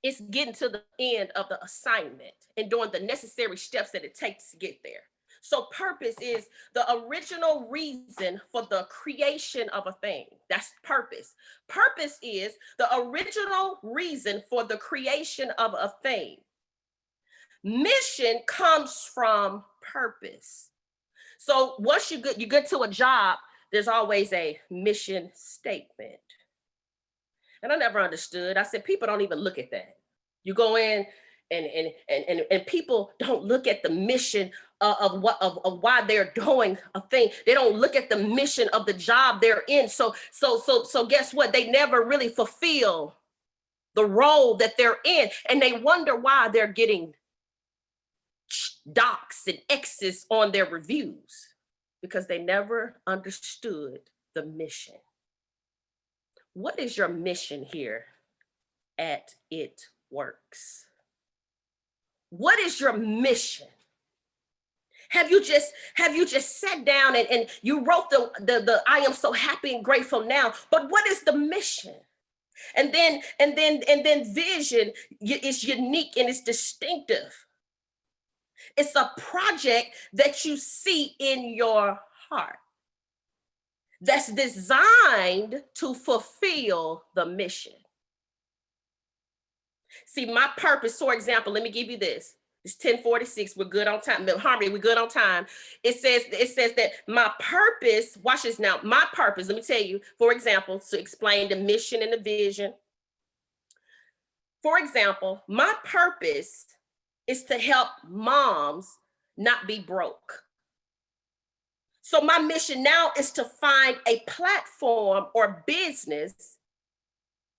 It's getting to the end of the assignment and doing the necessary steps that it takes to get there. So purpose is the original reason for the creation of a thing. That's purpose. Purpose is the original reason for the creation of a thing. Mission comes from purpose. So once you get to a job, there's always a mission statement. And I never understood. I said, people don't even look at that. You go in and people don't look at the mission of why they're doing a thing. They don't look at the mission of the job they're in. So guess what? They never really fulfill the role that they're in. And they wonder why they're getting docs and X's on their reviews because they never understood the mission. What is your mission here at It Works? What is your mission? Have you just sat down and you wrote the I am so happy and grateful now, but what is the mission? And then vision is unique and it's distinctive. It's a project that you see in your heart that's designed to fulfill the mission. See, my purpose, for example, let me give you this. It's 10:46. We're good on time. Harmony, we're good on time. It says that my purpose, watch this now. My purpose, let me tell you, for example, to explain the mission and the vision. For example, my purpose is to help moms not be broke. So my mission now is to find a platform or business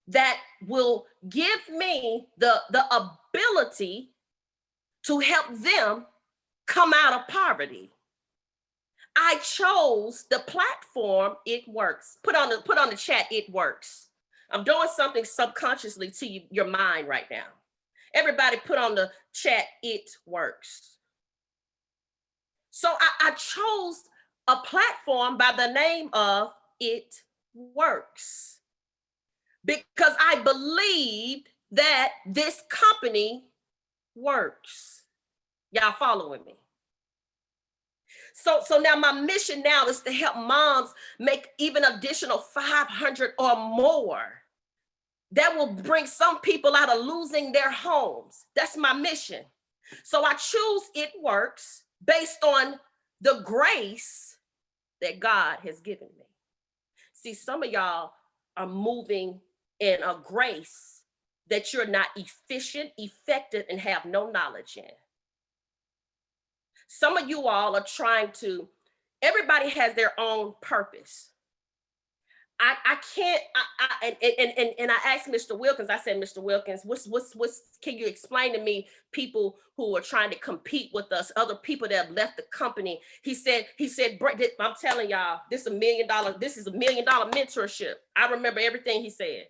that will give me the ability to help them come out of poverty. I chose the platform, It Works. Put on the chat, It Works. I'm doing something subconsciously to your mind right now. Everybody put on the chat, It Works. So I chose a platform by the name of It Works because I believed that this company works. Y'all following me? So now my mission now is to help moms make even additional 500 or more. That will bring some people out of losing their homes. That's my mission. So I choose It Works based on the grace that God has given me. See, some of y'all are moving in a grace that you're not efficient, effective, and have no knowledge in. Some of you all are trying to, everybody has their own purpose. I can't, and I asked Mr. Wilkins, I said, Mr. Wilkins, can you explain to me people who are trying to compete with us, other people that have left the company? He said, I'm telling y'all, this is a $1 million mentorship. I remember everything he says.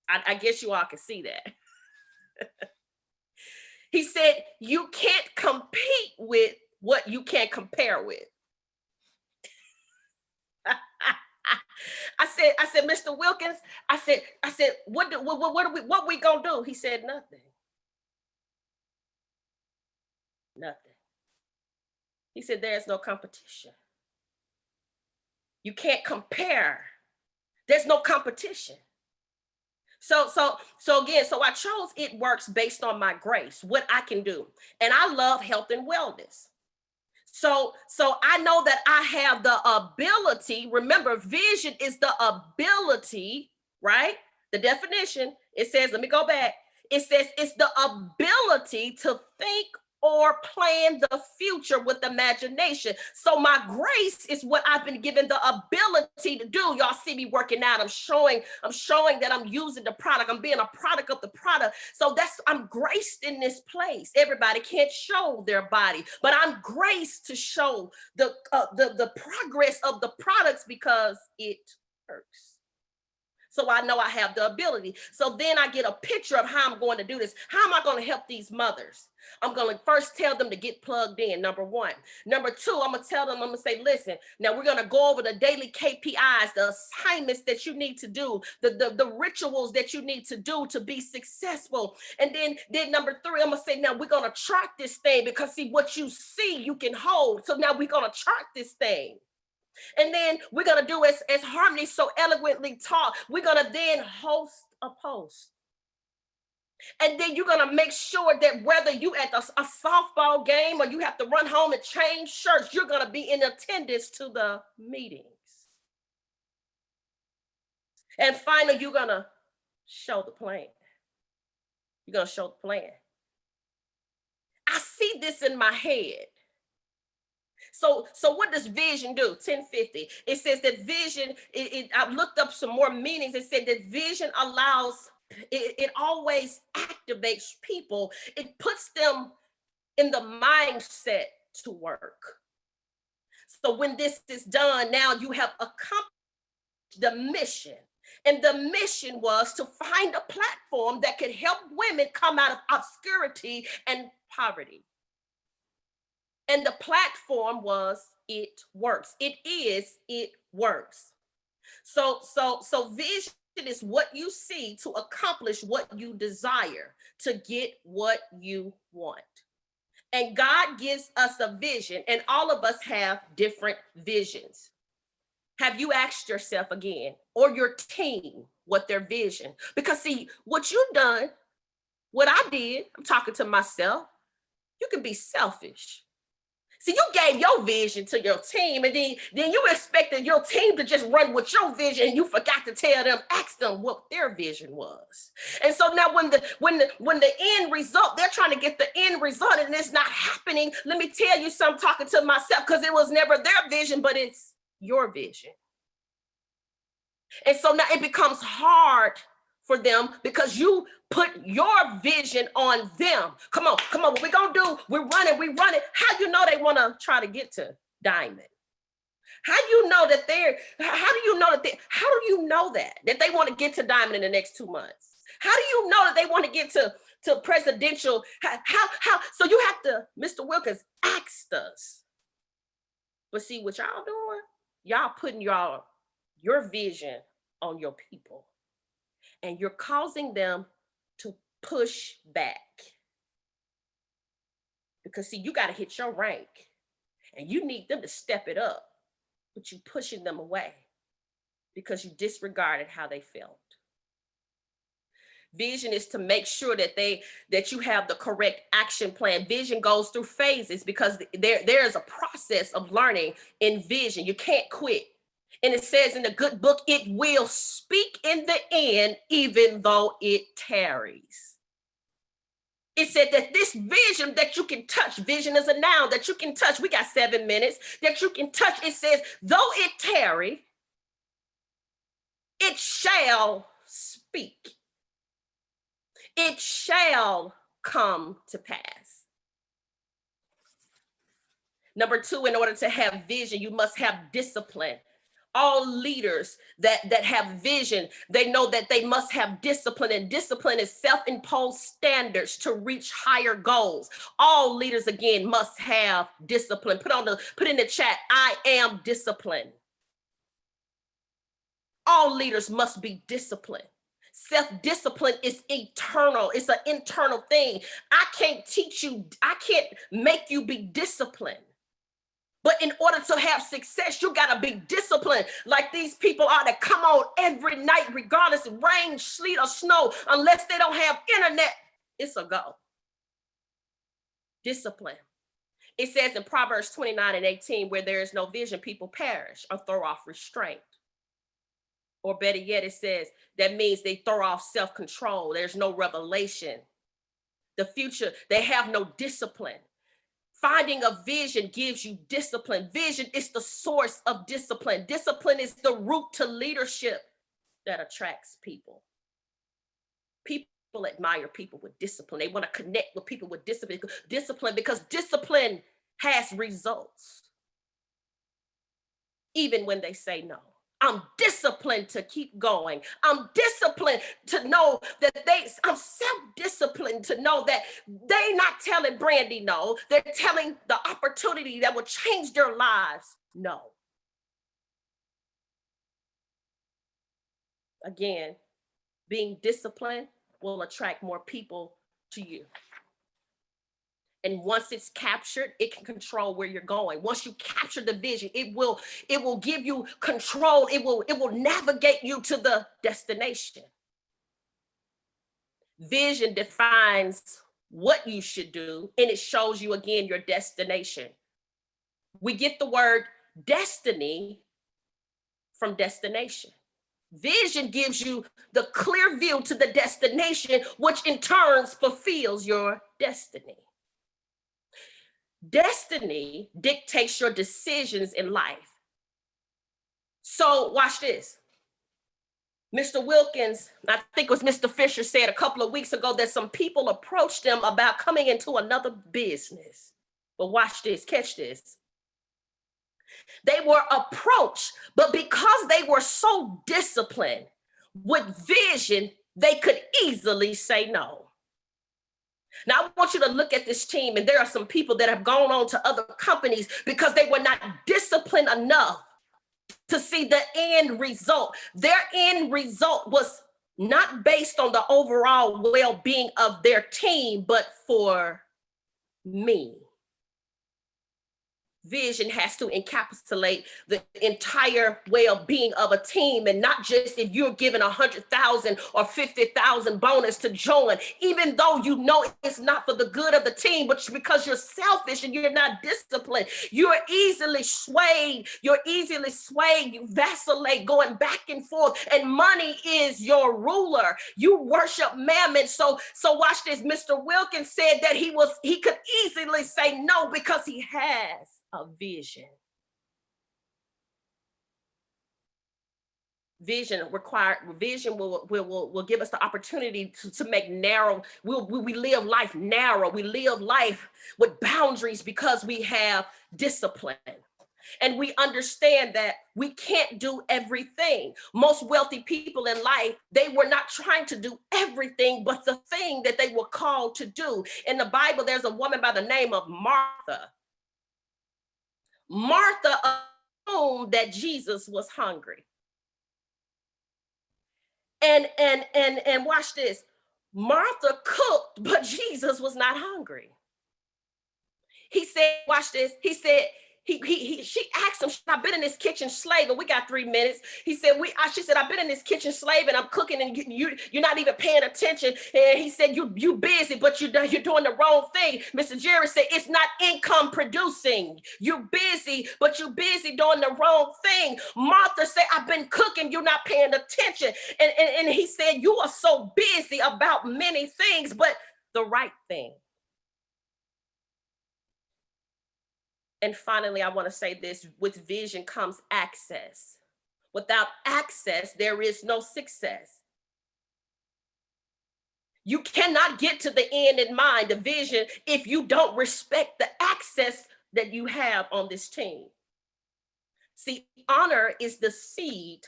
I guess you all can see that. He said, you can't compete with what you can't compare with. I said, Mr. Wilkins, I said, what we gonna do? He said, nothing. He said, there's no competition. You can't compare. There's no competition. So again, I chose It Works based on my grace, what I can do. And I love health and wellness. So I know that I have the ability. Remember, vision is the ability, right? The definition, it says, let me go back. It says it's the ability to think or plan the future with imagination. So my grace is what I've been given the ability to do. Y'all see me working out. I'm showing that I'm using the product. I'm being a product of the product. So I'm graced in this place. Everybody can't show their body, but I'm graced to show the progress of the products because it works. So I know I have the ability. So then I get a picture of how I'm going to do this. How am I going to help these mothers? I'm going to first tell them to get plugged in, number one. Number two, I'm going to tell them, I'm going to say, listen, now we're going to go over the daily KPIs, the assignments that you need to do, the rituals that you need to do to be successful. And then number three, I'm going to say, now we're going to chart this thing because see, what you see, you can hold. So now we're going to chart this thing. And then we're going to do as Harmony so eloquently taught, we're going to then host a post. And then you're going to make sure that whether you at a softball game or you have to run home and change shirts, you're going to be in attendance to the meetings. And finally, you're going to show the plan. You're going to show the plan. I see this in my head. So what does vision do? 1050. It says that vision, I looked up some more meanings. It said that vision allows, it always activates people. It puts them in the mindset to work. So when this is done, now you have accomplished the mission. And the mission was to find a platform that could help women come out of obscurity and poverty. And the platform was It Works. It works. So vision is what you see to accomplish what you desire, to get what you want. And God gives us a vision, and all of us have different visions. Have you asked yourself again, or your team, what their vision? Because see, what you've done, what I did, I'm talking to myself, you can be selfish. See, you gave your vision to your team, and then you expected your team to just run with your vision, and you forgot to tell them, ask them what their vision was. And so now when the end result, they're trying to get the end result and it's not happening. Let me tell you something, talking to myself, because it was never their vision, but it's your vision. And so now it becomes hard for them because you put your vision on them. Come on, what we gonna do? We're running. How you know they wanna try to get to Diamond? How do you know that that they want to get to Diamond in the next 2 months? How do you know that they want to get to presidential? How? So you have to, Mr. Wilkins asked us. But see what y'all doing? Y'all putting your vision on your people. And you're causing them to push back. Because see, you got to hit your rank and you need them to step it up, but you pushing them away because you disregarded how they felt. Vision is to make sure that you have the correct action plan. Vision goes through phases because there is a process of learning in vision. You can't quit. And it says in the good book, it will speak in the end, even though it tarries. It said that this vision that you can touch, vision is a noun that you can touch. We got 7 minutes that you can touch. It says, though it tarry, it shall speak. It shall come to pass. Number 2, in order to have vision, you must have discipline. All leaders that have vision, they know that they must have discipline, and discipline is self-imposed standards to reach higher goals. All leaders, again, must have discipline. Put in the chat, I am disciplined. All leaders must be disciplined. Self-discipline is eternal. It's an internal thing. I can't teach you, I can't make you be disciplined. But in order to have success, you got to be disciplined like these people are that come on every night, regardless of rain, sleet, or snow, unless they don't have internet, it's a go. Discipline. It says in Proverbs 29:18, where there is no vision, people perish or throw off restraint. Or better yet, it says that means they throw off self-control. There's no revelation. The future, they have no discipline. Finding a vision gives you discipline. Vision is the source of discipline. Discipline is the route to leadership that attracts people. People admire people with discipline. They want to connect with people with discipline because discipline has results. Even when they say no. I'm disciplined to keep going. I'm disciplined to know that I'm self-disciplined to know that they're not telling Brandy no. They're telling the opportunity that will change their lives no. Again, being disciplined will attract more people to you. And once it's captured, it can control where you're going. Once you capture the vision, it will give you control. It will navigate you to the destination. Vision defines what you should do, and it shows you again your destination. We get the word destiny from destination. Vision gives you the clear view to the destination, which in turn fulfills your destiny. Destiny dictates your decisions in life. So watch this. Mr. Wilkins, I think it was Mr. Fisher, said a couple of weeks ago that some people approached them about coming into another business. But watch this, catch this. They were approached, but because they were so disciplined with vision, they could easily say no. Now, I want you to look at this team, and there are some people that have gone on to other companies because they were not disciplined enough to see the end result. Their end result was not based on the overall well-being of their team, but for me. vision has to encapsulate the entire well-being of a team, and not just if you're given 100,000 or 50,000 bonus to join, even though you know it's not for the good of the team, but because you're selfish and you're not disciplined. You're easily swayed, you vacillate, going back and forth, and money is your ruler. You worship mammon. So watch this. Mr. Wilkins said that he could easily say no because he has a vision. Vision will give us the opportunity to make narrow. We live life narrow. We live life with boundaries because we have discipline. And we understand that we can't do everything. Most wealthy people in life, they were not trying to do everything, but the thing that they were called to do. In the Bible, there's a woman by the name of Martha. Martha assumed that Jesus was hungry. And watch this. Martha cooked, but Jesus was not hungry. He said, watch this. He said, she asked him, I've been in this kitchen slaving. We got 3 minutes. She said, I've been in this kitchen slaving. I'm cooking and you're not even paying attention. And he said, you busy, but you're doing the wrong thing. Mr. Jerry said, it's not income producing. You're busy, but you're busy doing the wrong thing. Martha said, I've been cooking. You're not paying attention. And he said, you are so busy about many things, but the right thing. And finally, I want to say this: with vision comes access. Without access, there is no success. You cannot get to the end in mind, the vision, if you don't respect the access that you have on this team. See, honor is the seed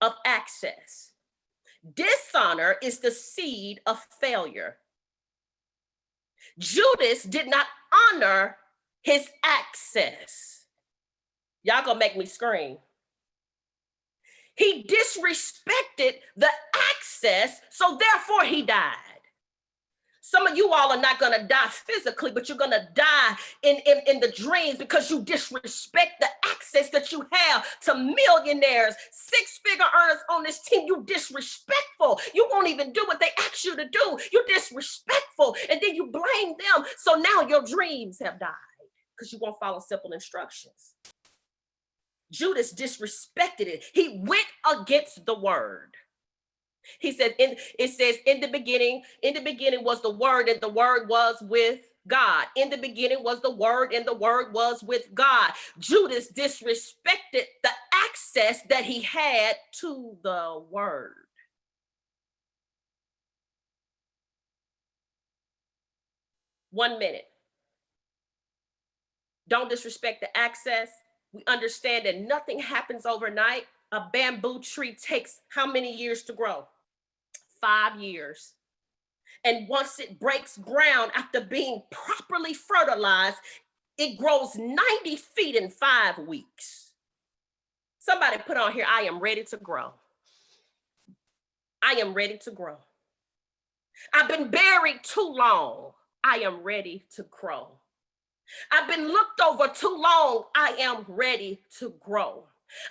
of access. Dishonor is the seed of failure. Judas did not honor his access. Y'all gonna make me scream. He disrespected the access, so therefore he died. Some of you all are not gonna die physically, but you're gonna die in the dreams because you disrespect the access that you have to millionaires, six-figure earners on this team. You disrespectful. You won't even do what they ask you to do. You're disrespectful, and then you blame them. So now your dreams have died because you won't follow simple instructions. Judas disrespected it. He went against the word. He said, it says, in the beginning was the word, and the word was with God. In the beginning was the word, and the word was with God. Judas disrespected the access that he had to the word. One minute. Don't disrespect the access. We understand that nothing happens overnight. A bamboo tree takes how many years to grow? 5 years. And once it breaks ground after being properly fertilized, it grows 90 feet in 5 weeks. Somebody put on here, I am ready to grow. I am ready to grow. I've been buried too long. I am ready to grow. I've been looked over too long. I am ready to grow.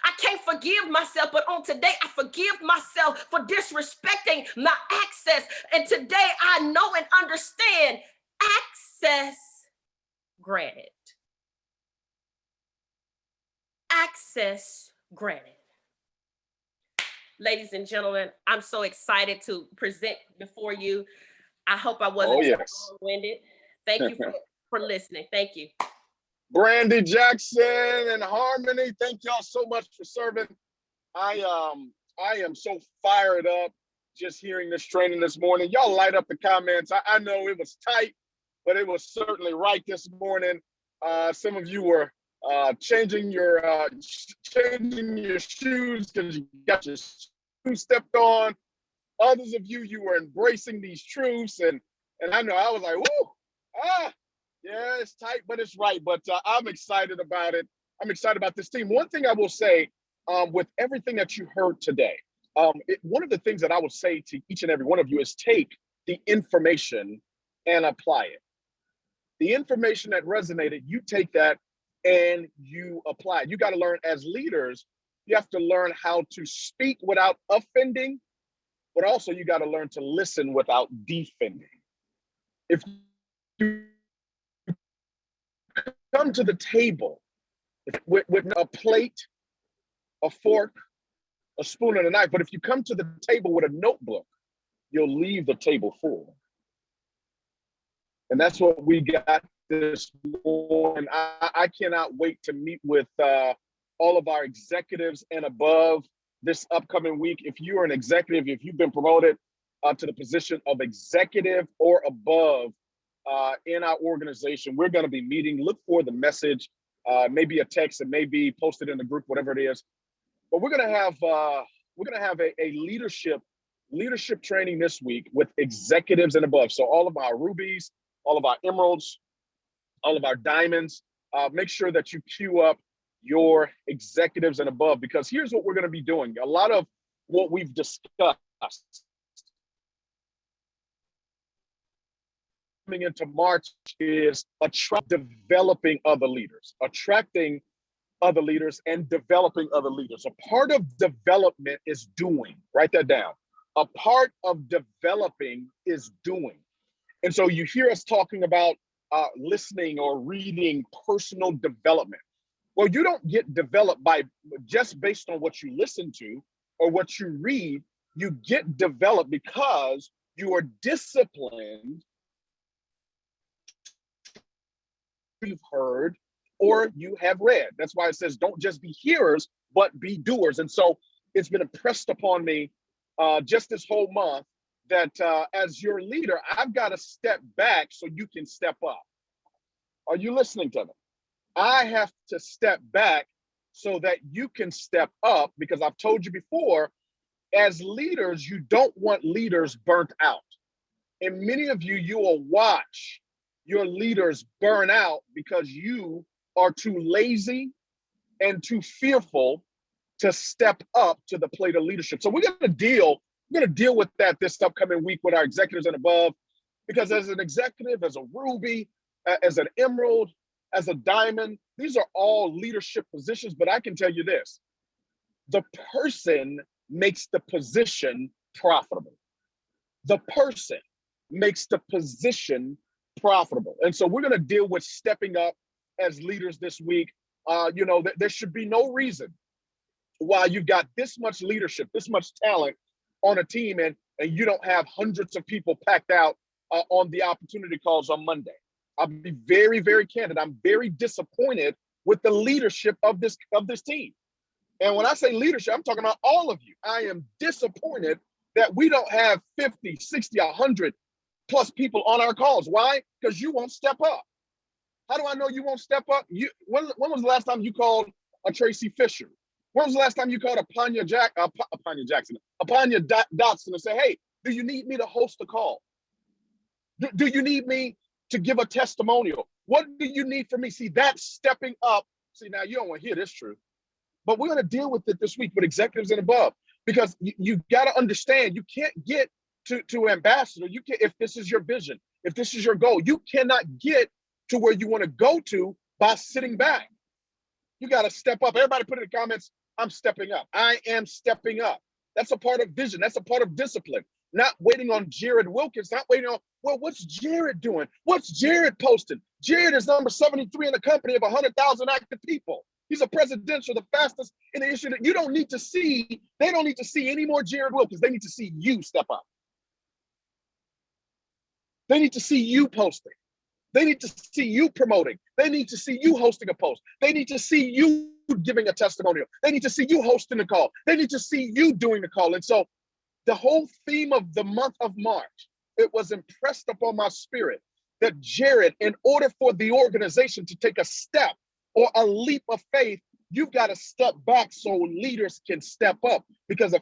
I can't forgive myself, but on today, I forgive myself for disrespecting my access. And today, I know and understand access granted. Access granted. Ladies and gentlemen, I'm so excited to present before you. I hope I wasn't too long-winded. Thank you for listening. Thank you. Brandy Jackson and Harmony, thank y'all so much for serving. I am so fired up just hearing this training this morning. Y'all light up the comments. I know it was tight, but it was certainly right this morning. Some of you were changing your shoes because you got your shoes stepped on. Others of you were embracing these truths, and I know I was like, whoo, yeah, it's tight, but it's right. But I'm excited about it. I'm excited about this team. One thing I will say, with everything that you heard today, one of the things that I will say to each and every one of you is take the information and apply it. The information that resonated, you take that and you apply it. You got to learn as leaders, you have to learn how to speak without offending, but also you got to learn to listen without defending. If you come to the table with a plate, a fork, a spoon, and a knife, but if you come to the table with a notebook, you'll leave the table full. And that's what we got this morning. I cannot wait to meet with all of our executives and above this upcoming week. If you are an executive, if you've been promoted to the position of executive or above in our organization, we're going to be meeting. Look for the message, maybe a text, it may be posted in the group, whatever it is. But we're going to have a leadership training this week with executives and above. So all of our rubies, all of our emeralds, all of our diamonds, make sure that you queue up your executives and above, because here's what we're going to be doing. A lot of what we've discussed coming into March is developing other leaders, attracting other leaders and developing other leaders. A part of development is doing. Write that down. A part of developing is doing. And so you hear us talking about listening or reading personal development. Well, you don't get developed by just based on what you listen to or what you read. You get developed because you are disciplined, you've heard, or you have read. That's why it says don't just be hearers, but be doers. And so it's been impressed upon me just this whole month that as your leader, I've got to step back so you can step up. Are you listening to me? I have to step back so that you can step up, because I've told you before, as leaders, you don't want leaders burnt out. And many of you, you will watch your leaders burn out because you are too lazy and too fearful to step up to the plate of leadership. So we're going to deal with that this upcoming week with our executives and above, because as an executive, as a ruby, as an emerald, as a diamond, these are all leadership positions. But I can tell you this, the person makes the position profitable. The person makes the position profitable. And so we're going to deal with stepping up as leaders this week. There should be no reason why you've got this much leadership, this much talent on a team, and you don't have hundreds of people packed out on the opportunity calls on Monday. I'll be very, very candid. I'm very disappointed with the leadership of this team. And when I say leadership, I'm talking about all of you. I am disappointed that we don't have 50, 60, 100 plus people on our calls. Why? Because you won't step up. How do I know you won't step up? When was the last time you called a Tracy Fisher? When was the last time you called a Panya Dotson and say, hey, do you need me to host a call? Do you need me to give a testimonial? What do you need from me? See, that's stepping up. See, now you don't want to hear this truth, but we're going to deal with it this week with executives and above, because you got to understand, you can't get to ambassador. You can, if this is your vision, if this is your goal, you cannot get to where you want to go to by sitting back. You got to step up. Everybody put in the comments, I'm stepping up. I am stepping up. That's a part of vision. That's a part of discipline. Not waiting on Jared Wilkins, not waiting on, well, what's Jared doing? What's Jared posting? Jared is number 73 in the company of 100,000 active people. He's a presidential, the fastest in the issue that you don't need to see. They don't need to see any more Jared Wilkins. They need to see you step up. They need to see you posting. They need to see you promoting. They need to see you hosting a post. They need to see you giving a testimonial. They need to see you hosting the call. They need to see you doing the call. And so the whole theme of the month of March, it was impressed upon my spirit that Jared, in order for the organization to take a step or a leap of faith, you've got to step back so leaders can step up. Because if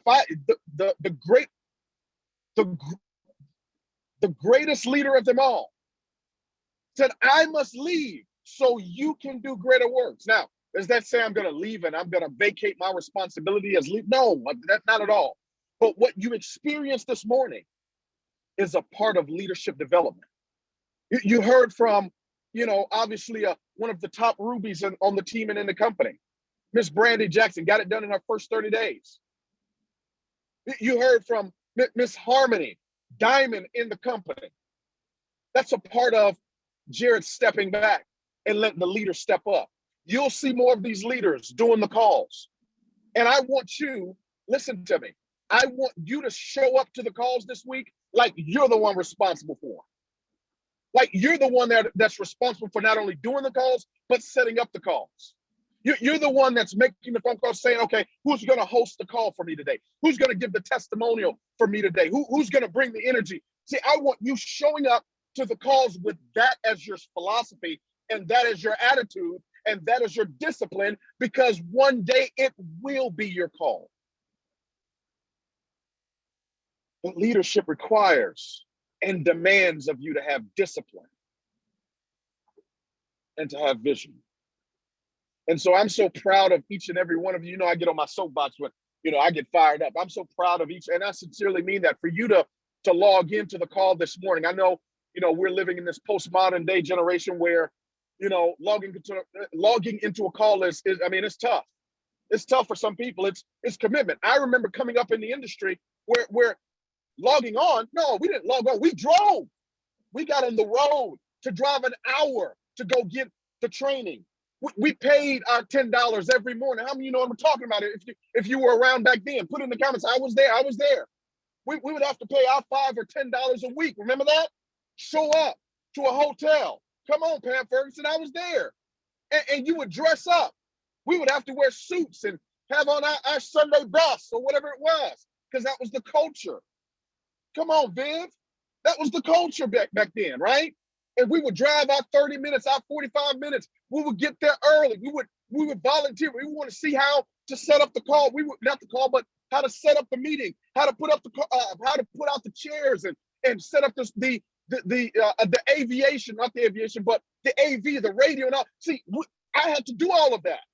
the greatest leader of them all said, I must leave so you can do greater works. Now, does that say I'm going to leave and I'm going to vacate my responsibility as leader? No, that's not at all. But what you experienced this morning is a part of leadership development. You heard from obviously one of the top rubies on the team and in the company. Miss Brandy Jackson got it done in her first 30 days. You heard from Miss Harmony, diamond in the company. That's a part of Jared stepping back and letting the leader step up. You'll see more of these leaders doing the calls. And I want you, listen to me, I want you to show up to the calls this week like you're the one responsible for them. Like you're the one that's responsible for not only doing the calls, but setting up the calls. You're the one that's making the phone calls saying, okay, who's going to host the call for me today? Who's going to give the testimonial for me today? Who's going to bring the energy? See, I want you showing up to the calls with that as your philosophy and that as your attitude and that is your discipline, because one day it will be your call. But leadership requires and demands of you to have discipline and to have vision. And so I'm so proud of each and every one of you. I get on my soapbox when, I get fired up. I'm so proud of each, and I sincerely mean that, for you to log into the call this morning. I know, we're living in this postmodern day generation where, logging into a call is it's tough. It's tough for some people. It's commitment. I remember coming up in the industry where logging on, no, we didn't log on. We drove. We got on the road to drive an hour to go get the training. We paid our $10 every morning. How many of you know what I'm talking about? If you were around back then, put in the comments. I was there. We would have to pay our $5 or $10 a week. Remember that? Show up to a hotel. Come on, Pam Ferguson. I was there. And you would dress up. We would have to wear suits and have on our Sunday best or whatever it was, because that was the culture. Come on, Viv. That was the culture back then, right? And we would drive our 30 minutes, our 45 minutes. We would get there early. We would volunteer. We would want to see how to set up the call. We would not the call, but how to set up the meeting, how to put up how to put out the chairs and set up the aviation, not the aviation, but the AV, the radio, and all. See, I had to do all of that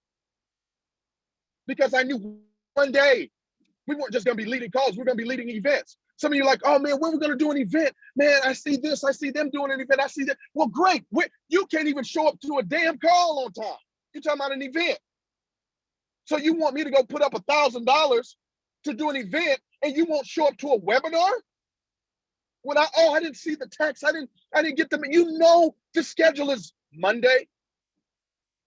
because I knew one day we weren't just going to be leading calls. We're going to be leading events. Some of you are like, oh man, when are we going to do an event? Man, I see this. I see them doing an event. I see that. Well, great. You can't even show up to a damn call on time. You're talking about an event. So you want me to go put up $1,000 to do an event and you won't show up to a webinar? When I didn't see the text. I didn't get them. The schedule is Monday.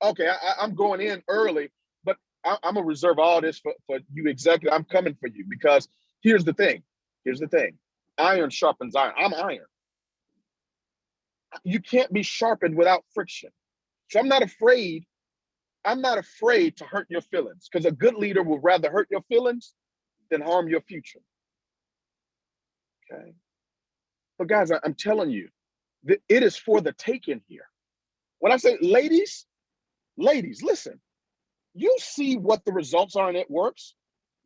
Okay, I'm going in early, but I'm going to reserve all this for you executive. I'm coming for you because here's the thing. Iron sharpens iron. I'm iron. You can't be sharpened without friction. So I'm not afraid to hurt your feelings, because a good leader will rather hurt your feelings than harm your future. Okay. But guys, I'm telling you, it is for the taking here. When I say ladies, listen, you see what the results are and it works.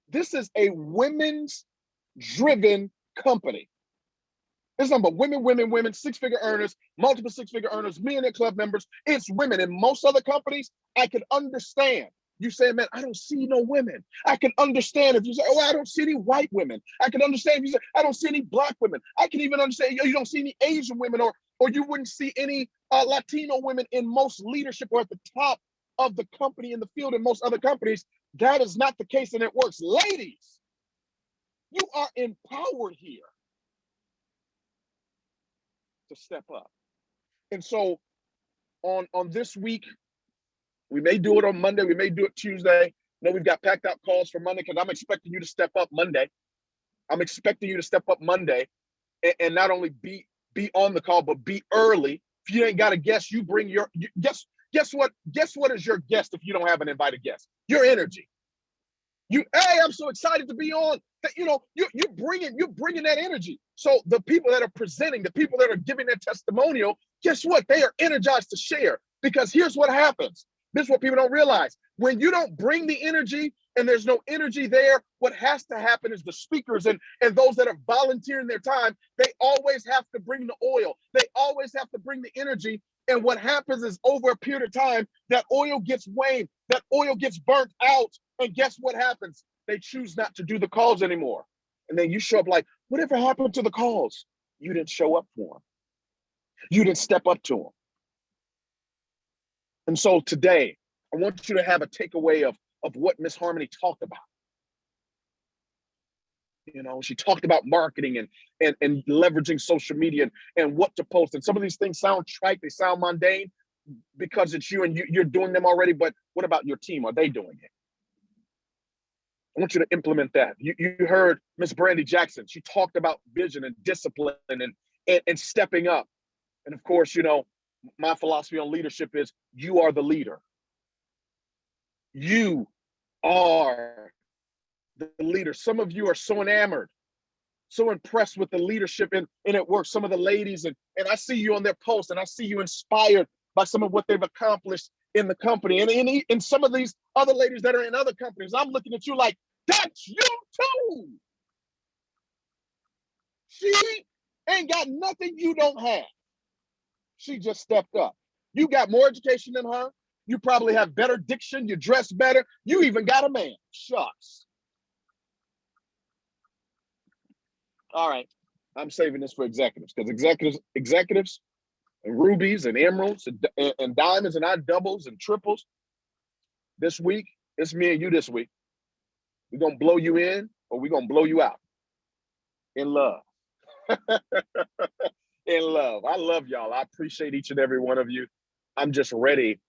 This is a women's driven company. It's nothing but women, six-figure earners, multiple six-figure earners, millionaire club members. It's women. In most other companies, I can understand. You say, man, I don't see no women. I can understand if you say, oh, I don't see any white women. I can understand if you say, I don't see any black women. I can even understand you don't see any Asian women, or you wouldn't see any Latino women in most leadership or at the top of the company in the field in most other companies. That is not the case, and it works. Ladies, you are empowered here to step up. And so on this week, we may do it on Monday, we may do it Tuesday. No, we've got packed out calls for Monday because I'm expecting you to step up Monday. I'm expecting you to step up Monday and not only be on the call, but be early. If you ain't got a guest, you bring your guess what? Guess what is your guest if you don't have an invited guest? Your energy. Hey, I'm so excited to be on. You're bringing that energy. So the people that are presenting, the people that are giving their testimonial, guess what? They are energized to share, because here's what happens. This is what people don't realize. When you don't bring the energy and there's no energy there, what has to happen is the speakers and those that are volunteering their time, they always have to bring the oil. They always have to bring the energy. And what happens is, over a period of time, that oil gets waned, that oil gets burnt out. And guess what happens? They choose not to do the calls anymore. And then you show up like, whatever happened to the calls? You didn't show up for them. You didn't step up to them. And so today, I want you to have a takeaway of what Miss Harmony talked about. You know, she talked about marketing and leveraging social media and what to post. And some of these things sound trite, they sound mundane because it's you and you're doing them already. But what about your team? Are they doing it? I want you to implement that. You heard Miss Brandy Jackson. She talked about vision and discipline and stepping up. And of course, you know, my philosophy on leadership is you are the leader. You are the leader. Some of you are so enamored, so impressed with the leadership and at work. Some of the ladies, and I see you on their posts, and I see you inspired by some of what they've accomplished in the company. And some of these other ladies that are in other companies, I'm looking at you like, that's you too. She ain't got nothing you don't have. She just stepped up. You got more education than her. You probably have better diction. You dress better. You even got a man. Shucks. All right. I'm saving this for executives because executives and rubies and emeralds and diamonds and odd doubles and triples. This week, it's me and you this week. We're going to blow you in or we're going to blow you out. In love. In love. I love y'all. I appreciate each and every one of you. I'm just ready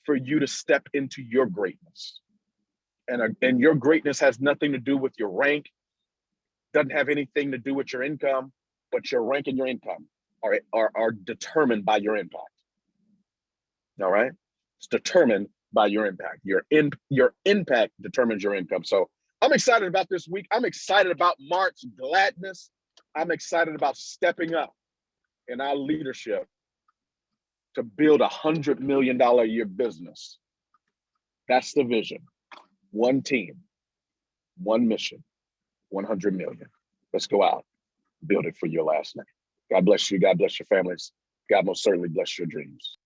for you to step into your greatness. And your greatness has nothing to do with your rank, doesn't have anything to do with your income, but your rank and your income are determined by your impact. All right? It's determined by your impact. Your impact determines your income. So I'm excited about this week. I'm excited about March gladness. I'm excited about stepping up in our leadership to build $100 million a year business. That's the vision. One team, one mission, 100 million. Let's go out, build it for your last name. God bless you. God bless your families. God most certainly bless your dreams.